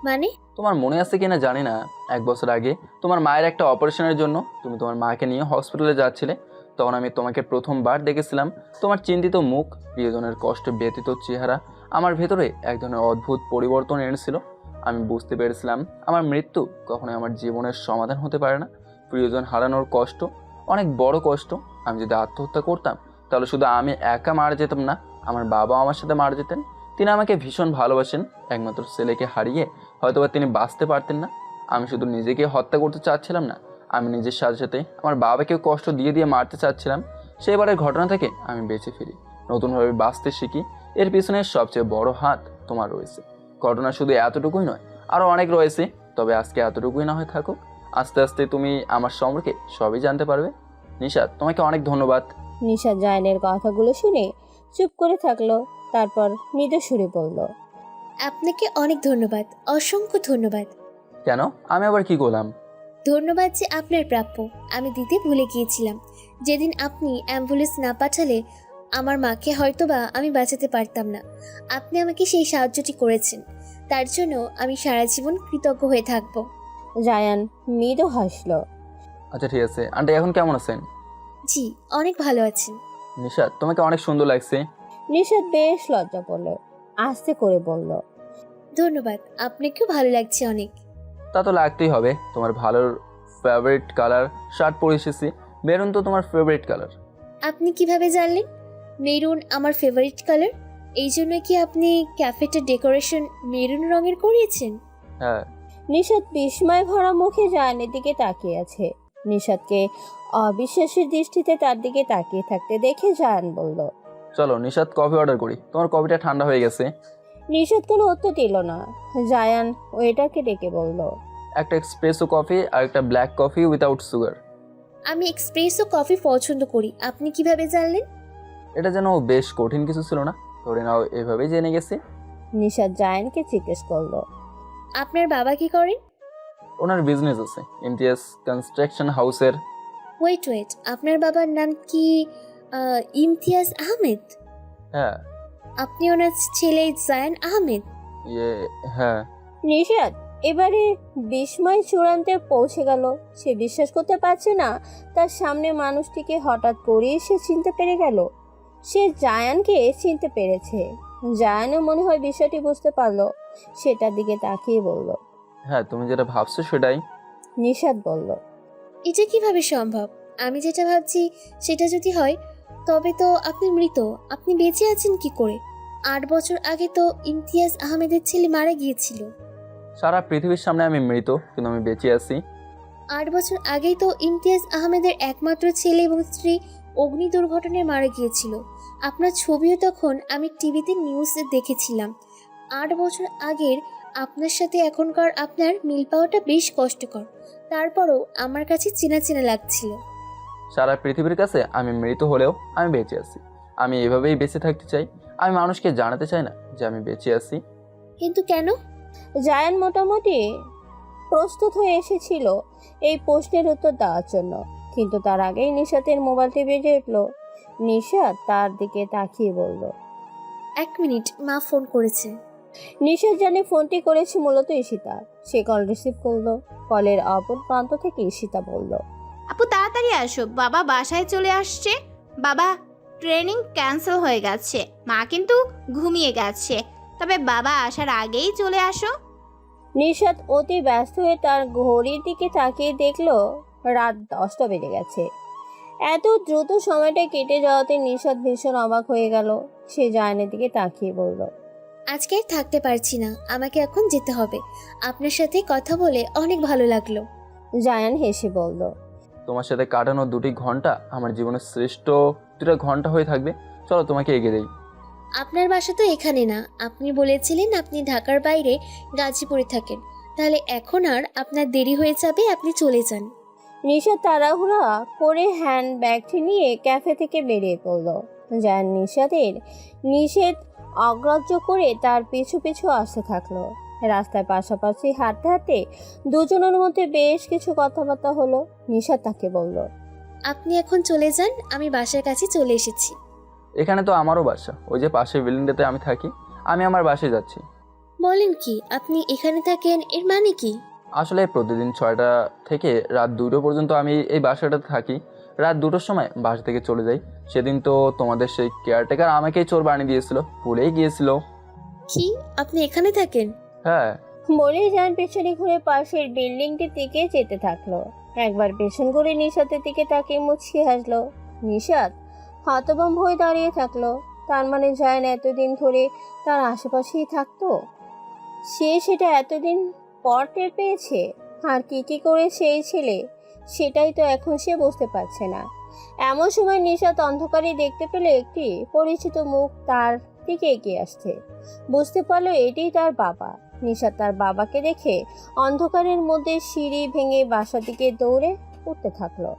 Speaker 4: মানে?
Speaker 8: তোমার মনে আছে কিনা জানি না, 1 বছর আগে তোমার মায়ের একটা অপারেশনের জন্য তুমি তোমার মাকে নিয়ে হসপিটালে যাচ্ছিলে। তখন আমি তোমাকে প্রথমবার দেখেছিলাম। তোমার চিন্তিত মুখ, প্রিয়জনের কষ্টে ব্যথিত চেহারা আমার ভেতরে এক ধরনের অদ্ভুত পরিবর্তন এনেছিল। আমি বুঝতে পেরেছিলাম আমার মৃত্যু কখনোই আমার জীবনের সমাধান হতে পারে না। প্রিয়জন হারানোর কষ্ট অনেক বড় কষ্ট। আমি যদি আত্মহত্যা করতাম তাহলে শুধু আমি একা মারা যেতাম না, আমার বাবাও আমার সাথে মারা যেতেন। তিনি আমাকে ভীষণ ভালোবাসেন, একমাত্র ছেলেকে হারিয়ে হয়তোবা তিনি বাঁচতে পারতেন না। আমি শুধু নিজেকে হত্যা করতে চাচ্ছিলাম না, আমি নিজের সাথে সাথে আমার বাবাকেও কষ্ট দিয়ে দিয়ে মারতে চাচ্ছিলাম। সেবারের ঘটনা থেকে আমি বেঁচে ফিরি, নতুনভাবে বাঁচতে শিখি। এর পিছনে সবচেয়ে বড় হাত তোমার রয়েছে। ঘটনা শুধু এতটুকুই নয়, আরও অনেক রয়েছে, তবে আজকে এতটুকুই না হয় থাকুক। আস্তে আস্তে তুমি আমার সম্পর্কে সবই জানতে পারবে। নিশাত, তোমাকে অনেক ধন্যবাদ।
Speaker 2: নিশাত জায়ানের কথাগুলো শুনে চুপ করে থাকলো, তারপর মৃদু সুরে বলল,
Speaker 4: আপনাকে অনেক ধন্যবাদ, অসংখ্য ধন্যবাদ।
Speaker 8: কেন? আমি আবার কি করলাম?
Speaker 4: ধন্যবাদ যে আপনার প্রাপ্য, আমি দিতে ভুলে গিয়েছিলাম। যেদিন আপনি অ্যাম্বুলেন্স না পাঠালে আমার মাকে হয়তোবা আমি বাঁচাতে পারতাম না। আপনি আমাকে সেই সাহায্যটি করেছেন, তার জন্য আমি সারা জীবন কৃতজ্ঞ হয়ে থাকব।
Speaker 2: জায়ান মৃদু হাসলো।
Speaker 8: আচ্ছা ঠিক আছে, আন্টি এখন কেমন আছেন?
Speaker 4: জি, অনেক ভালো আছেন।
Speaker 8: নিশাত, তোমাকে অনেক সুন্দর লাগছে।
Speaker 2: নিশাত বেশ লজ্জা পড়ল, আস্তে করে বলল,
Speaker 4: ধন্যবাদ, আপনাকেও ভালো লাগছে অনেক।
Speaker 8: তা তো লাগতেই হবে। তোমার ভালোর ফেভারিট কালার শার্ট পরে এসেছি। মেরুন তো তোমার ফেভারিট কালার।
Speaker 4: আপনি কিভাবে জানলেন মেরুন আমার ফেভারিট কালার? এই জন্য কি আপনি ক্যাফেটার ডেকোরেশন মেরুন রঙের করিয়েছেন?
Speaker 8: হ্যাঁ।
Speaker 2: নিশাত বিস্ময় ভরা মুখে জায়ানের দিকে তাকিয়ে আছে। নিশাতকে অবিশ্বাসের দৃষ্টিতে তার দিকে তাকিয়ে থাকতে দেখে জায়ান বলল,
Speaker 8: চলো নিশাত, কফি অর্ডার করি, তোমার কফিটা ঠান্ডা হয়ে গেছে।
Speaker 2: নিশাত কোনো উত্তর দিল না। জায়ান ওয়েটারকে ডেকে বলল,
Speaker 8: একটা এক্সপ্রেসো কফি আর একটা ব্ল্যাক কফি উইথাউট সুগার।
Speaker 4: আমি এক্সপ্রেসো কফি পছন্দ করি, আপনি কিভাবে জানলেন?
Speaker 8: এটা যেন বেশ কঠিন কিছু ছিল না, ধরে নাও এভাবেই জেনে গেছি।
Speaker 2: নিশাত জায়ানকে জিজ্ঞেস করলো,
Speaker 4: আপনার বাবা কি করেন?
Speaker 8: ওনার বিজনেস আছে ইমতিয়াজ কনস্ট্রাকশন হাউসের।
Speaker 4: ওয়েট, আপনার বাবার নাম কি ইমতিয়াজ আহমেদ?
Speaker 8: হ্যাঁ।
Speaker 4: আপনি ওনার ছেলে জায়ান আহমেদ?
Speaker 8: হ্যাঁ।
Speaker 2: নিশাত এবারে বিস্ময় চূড়ান্তে পৌঁছে গেল। সে বিশ্বাস করতে পারছে না তার সামনে মানুষটিকে হঠাৎ করে সে চিনতে পেরে গেল। সে জায়ানকে চিনতে পেরেছে। জায়ানও মনে হয় বিষয়টি বুঝতে পারলো, সেটার দিকে তাকিয়ে বলল,
Speaker 8: হ্যাঁ, তুমি যেটা ভাবছো সেটাই।
Speaker 2: নিশাত বলল,
Speaker 4: এটা কিভাবে সম্ভব? আমি যেটা ভাবছি সেটা যদি হয় তবে তো আপনি মৃত। আপনি বেঁচে আছেন কি করে? 8 বছর আগে তো ইমতিয়াজ আহমেদের ছেলে মারা গিয়েছিল।
Speaker 8: সারা পৃথিবীর সামনে আমি মৃত, কিন্তু আমি বেঁচে আছি।
Speaker 4: 8 বছর আগেই তো ইমতিয়াজ আহমেদের একমাত্র ছেলে এবং স্ত্রী অগ্নি দুর্ঘটনায় মারা গিয়েছিল। আপনার ছবিও তখন আমি টিভিতে নিউজে দেখেছিলাম। 8 বছর আগের আপনার সাথে এখনকার আপনার মিল পাওয়াটা বেশ কষ্টকর, তারপরও আমার কাছে চেনা চেনা লাগছিল।
Speaker 8: সারা পৃথিবীর কাছে আমি মৃত হলেও আমি বেঁচে আছি। আমি এভাবেই বেঁচে থাকতে চাই। আমি মানুষকে জানাতে চাই না যে আমি বেঁচে আছি।
Speaker 4: কিন্তু কেন?
Speaker 2: জায়ান মোটামুটি প্রস্তুত হয়ে এসেছিল এই প্রশ্নের উত্তর দেওয়ার জন্য, কিন্তু তার আগেই নিশাতের মোবাইলটি বেজে উঠল। নিশাত তার দিকে তাকিয়ে বলল,
Speaker 4: 1 মিনিট, মা ফোন করেছে।
Speaker 2: নিশাত জানে ফোনটি করেছে মূলত ঈশিতা। সে কল রিসিভ করলো। কলের অপর প্রান্ত থেকে ঈশিতা বলল,
Speaker 1: আপু তাড়াতাড়ি আসো, বাবা বাসায় চলে আসছে। বাবা ট্রেনিং ক্যান্সেল হয়ে গেছে, মা কিন্তু ঘুমিয়ে গেছে, তবে বাবা আসার আগেই চলে আসো।
Speaker 2: নিশাত অতি ব্যস্ত হয়ে তার ঘড়ির দিকে তাকিয়ে দেখলো রাত 10টা বেজে গেছে। এত দ্রুত সময়টা কেটে যাওয়াতে নিশাত ভীষণ অবাক হয়ে গেল। সে জায়ানের দিকে তাকিয়ে বলল,
Speaker 4: আজকে আর থাকতে পারছি না, আমাকে এখন যেতে হবে। আপনার সাথে কথা বলে অনেক ভালো লাগলো।
Speaker 2: জায়ান হেসে বলল,
Speaker 8: তোমার সাথে কাটানো 2টি ঘন্টা আমার জীবনের শ্রেষ্ঠ 2টা ঘন্টা হয়ে থাকবে। চলো তোমাকে এগিয়ে দেই।
Speaker 4: আপনার বাসা তো এখানে না, আপনি বলেছিলেন আপনি ঢাকার বাইরে গাজীপুরে থাকেন। তাহলে এখন আর আপনার দেরি হয়ে যাবে, আপনি চলে যান।
Speaker 2: নিশাত তাড়াহুড়া করে হ্যান্ড ব্যাগটি নিয়ে ক্যাফে থেকে বেরিয়ে পড়ল। জায়ান নিশাতের নিষেধ অগ্রাহ্য করে তার পিছু পিছু আসতে থাকলো। রাস্তায় পাশাপাশি হাঁটতে হাঁটতে দুজনের মধ্যে বেশ কিছু কথাবার্তা হলো। নিশাত তাকে বলল,
Speaker 4: আপনি এখন চলে যান, আমি বাসার কাছে চলে এসেছি।
Speaker 8: এখানে তো আমারও বাসা, ওই যে পাশের বিল্ডিংটাতে আমি থাকি। আমি আমার বাসায় যাচ্ছি।
Speaker 4: বলেন কি, আপনি এখানে থাকেন? এর মানে কি?
Speaker 8: আসলে প্রতিদিন 6টা থেকে রাত 2টো পর্যন্ত আমি এই বাসাটাতে থাকি। রাত 2টোর সময় বাসা থেকে চলে যাই। সেদিন তো তোমাদের সেই কেয়ারটেকার আমাকেই চোর বানিয়ে দিয়েছিল, ভুলেই গিয়েছিল।
Speaker 4: কি আপনি এখানে থাকেন?
Speaker 8: হ্যাঁ।
Speaker 2: বলেই যান পেছনে ঘুরে পাশের বিল্ডিংটির দিকে যেতে থাকলো। একবার পেছন ঘুরে নিশাতের দিকে তাকিয়ে মুচকি হাসলো। নিশাত হতভম্ব হয়ে দাঁড়িয়ে থাকলো। তার মানে জায়ান এতদিন ধরে তার আশেপাশেই থাকতো। সে সেটা এতদিন পর টের পেয়েছে। আর কি করেছে এই ছেলে, সেটাই তো এখন সে বুঝতে পারছে না। এমন সময় নিশাত অন্ধকারে দেখতে পেলে একটি পরিচিত মুখ তার দিকে এগিয়ে আসছে। বুঝতে পারলো এটাই তার বাবা। নিশাত তার বাবাকে দেখে অন্ধকারের মধ্যে সিঁড়ি ভেঙে বাসার দিকে দৌড়ে উঠতে থাকলো।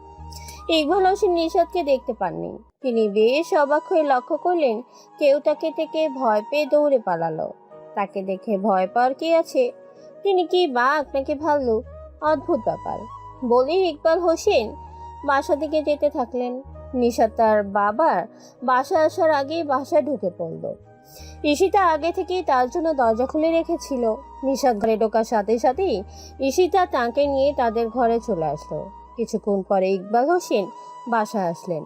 Speaker 2: ইকবাল হোসেন নিশাতকে দেখতে পাননি। তিনি বেশ অবাক হয়ে লক্ষ্য করলেন কেউ তাকে থেকে ভয় পেয়ে দৌড়ে পালালো। তাকে দেখে ভয় পাওয়ার কি আছে? তিনি কি বাঘ নাকি ভাল্লুক? অদ্ভুত ব্যাপার। বলেই ইকবাল হোসেন বাসা দিকে যেতে থাকলেন। নিশাত তার বাবার বাসা আসার আগেই বাসায় ঢুকে পড়ল। ঈশিতা আগে থেকেই তার জন্য দরজা খুলে রেখেছিল। নিশাত ঘরে ঢোকার সাথে সাথেই ঈশিতা তাকে নিয়ে তাদের ঘরে চলে আসলো। কিছুক্ষণ পরে ইকবাল হোসেন বাসায় আসলেন।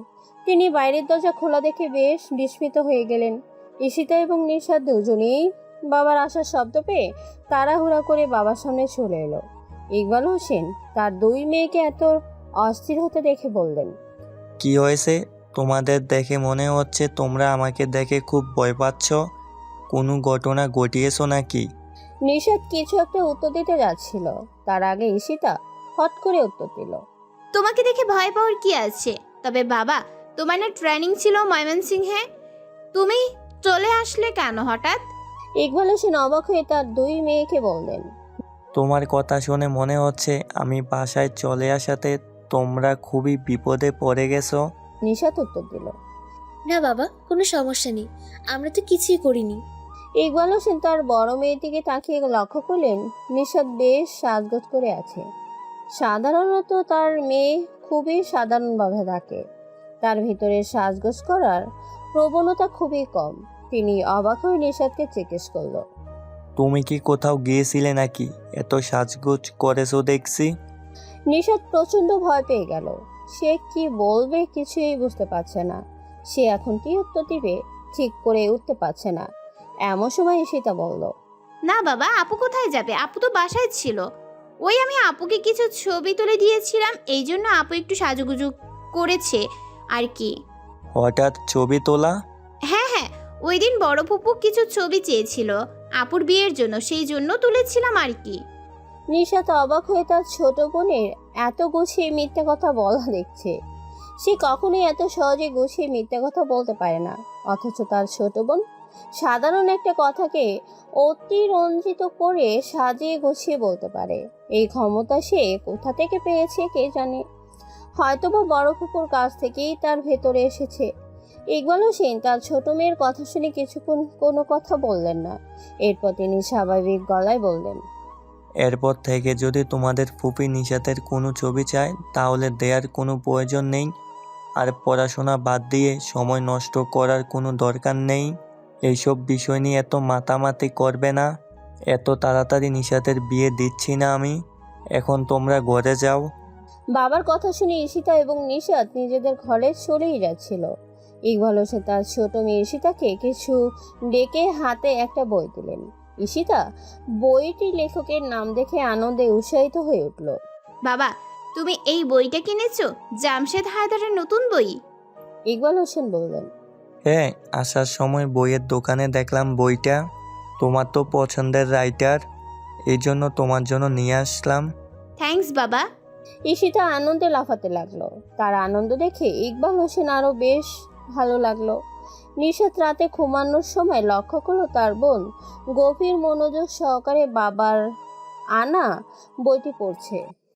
Speaker 2: তিনি বাইরের দরজা খোলা দেখে বেশ বিস্মিত হয়ে গেলেন। ঈশিতা এবং নিশাত দুজনেই বাবার আসার শব্দ পেয়ে তাড়াহুড়া করে বাবার সামনে চলে এলো। ইকবাল হোসেন তার দুই মেয়েকে এত অস্থির হতে দেখে বললেন,
Speaker 5: কি হয়েছে? তোমাদের দেখে মনে হচ্ছে তোমরা আমাকে দেখে খুব ভয় পাচ্ছ। কোনো ঘটনা ঘটিয়েছো নাকি?
Speaker 2: নিশাত কিছু একটা উত্তর দিতে যাচ্ছিল, তার আগে ঈশিতা হট করে উত্তর দিল,
Speaker 1: তোমাকে দেখে ভয় পাওয়ার কি আছে? তবে বাবা, তোমার না ট্রেনিং ছিল ময়মনসিংহে, তুমি চলে আসলে কেন হঠাৎ?
Speaker 2: ইকবাল হোসেন অবাক হয়ে তার দুই মেয়েকে বললেন,
Speaker 5: তোমার কথা শুনে মনে হচ্ছে আমি বাসায় চলে আসাতে তোমরা খুবই বিপদে পড়ে গেছো।
Speaker 2: নিশাত উত্তর দিল।
Speaker 4: না বাবা, কোনো সমস্যা নেই, আমরা তো কিছুই করিনি।
Speaker 2: ইকবাল হোসেন তার বড় মেয়ের দিকে তাকিয়ে লক্ষ্য করলেন নিশাত বেশ সাজগোজ করে আছে। সাধারণত তার মেয়ে খুবই সাধারণভাবে থাকে, তার ভিতরে সাজগোজ করার প্রবণতা খুবই কম। তিনি অবাক হয়ে নিশাতকে জিজ্ঞেস করলো,
Speaker 5: তুমি কি কোথাও গিয়েছিলে নাকি? এত সাজগোজ করেছো দেখছি।
Speaker 2: নিশাত প্রচন্ড ভয় পেয়ে গেল। সে কি বলবে কিছুই বুঝতে পারছে না। সে এখন কি উত্তর দিবে ঠিক করে উঠতে পারছে না। এমন সময় ঈশিতা বলল,
Speaker 1: না বাবা, আপু কোথায় যাবে? আপু তো বাসায় ছিল। ওই আমি আপুকে কিছু ছবি তুলে দিয়েছিলাম, এই জন্য আপু একটু সাজুগুজু করেছে আর কি।
Speaker 5: হঠাৎ ছবি তোলা?
Speaker 1: হ্যাঁ, ওই দিন বড় ফুপু কিছু ছবি চেয়েছিল আপুর বিয়ের জন্য, সেই জন্য তুলেছিলাম আর কি।
Speaker 2: নিশাত অবাক হয়ে তার ছোট বোনের এত গুছিয়ে মিথ্যে কথা বলা দেখছে। সে কখনোই এত সহজে গুছিয়ে মিথ্যে কথা বলতে পারে না, অথচ তার ছোট বোন সাধারণ একটা কথাকে অতিরঞ্জিত করে সাজিয়ে গুছিয়ে বলতে পারে। এই ক্ষমতা সে কোথা থেকে পেয়েছে কে জানে। হয়তোবা বড় ফুপুর কাছ থেকেই তার ভেতরে এসেছে। ইকবাল হোসেন তার ছোট মেয়ের কথা শুনে কিছুক্ষণ কোনো কথা বললেন না। এরপর তিনি স্বাভাবিক গলায় বললেন,
Speaker 5: এরপর থেকে যদি তোমাদের ফুপি নিশাতের কোনো ছবি চায় তাহলে দেওয়ার কোনো প্রয়োজন নেই। আর পড়াশোনা বাদ দিয়ে সময় নষ্ট করার কোনো দরকার নেই। এইসব বিষয় নিয়ে এত মাতামাতি করবে না। এত তাড়াতাড়ি নিশাতের বিয়ে দিচ্ছি না আমি। এখন তোমরা ঘরে যাও।
Speaker 2: বাবার কথা শুনে ঈশিতা এবং নিশাত নিজেদের ঘরে চলেই যাচ্ছিল। ইকবাল হোসেন তার ছোট মেয়ে ঈশিতাকে কিছু ডেকে হাতে একটা বই দিলেন। ঈশিতা বইটি লেখকের নাম দেখে আনন্দে উৎসাহিত হয়ে উঠল।
Speaker 1: বাবা, তুমি এই বইটা কিনেছো? জামশেদ হায়দারের নতুন বই?
Speaker 2: ইকবাল হোসেন বললেন,
Speaker 5: হ্যাঁ, আসার সময় বইয়ের দোকানে দেখলাম বইটা। তোমার তো পছন্দের রাইটার, এই জন্য তোমার জন্য নিয়ে আসলাম।
Speaker 1: থ্যাঙ্কস বাবা।
Speaker 2: ঈশিতা আনন্দে লাফাতে লাগলো। তার আনন্দ দেখে ইকবাল হোসেন আরো বেশ ভালো লাগলো। নিশাত রাতে ঘুমানোর সময় লক্ষ্য করলো তার বোন গভীর মনোযোগ সহকারে বাবার আনা বইটি পড়ছে।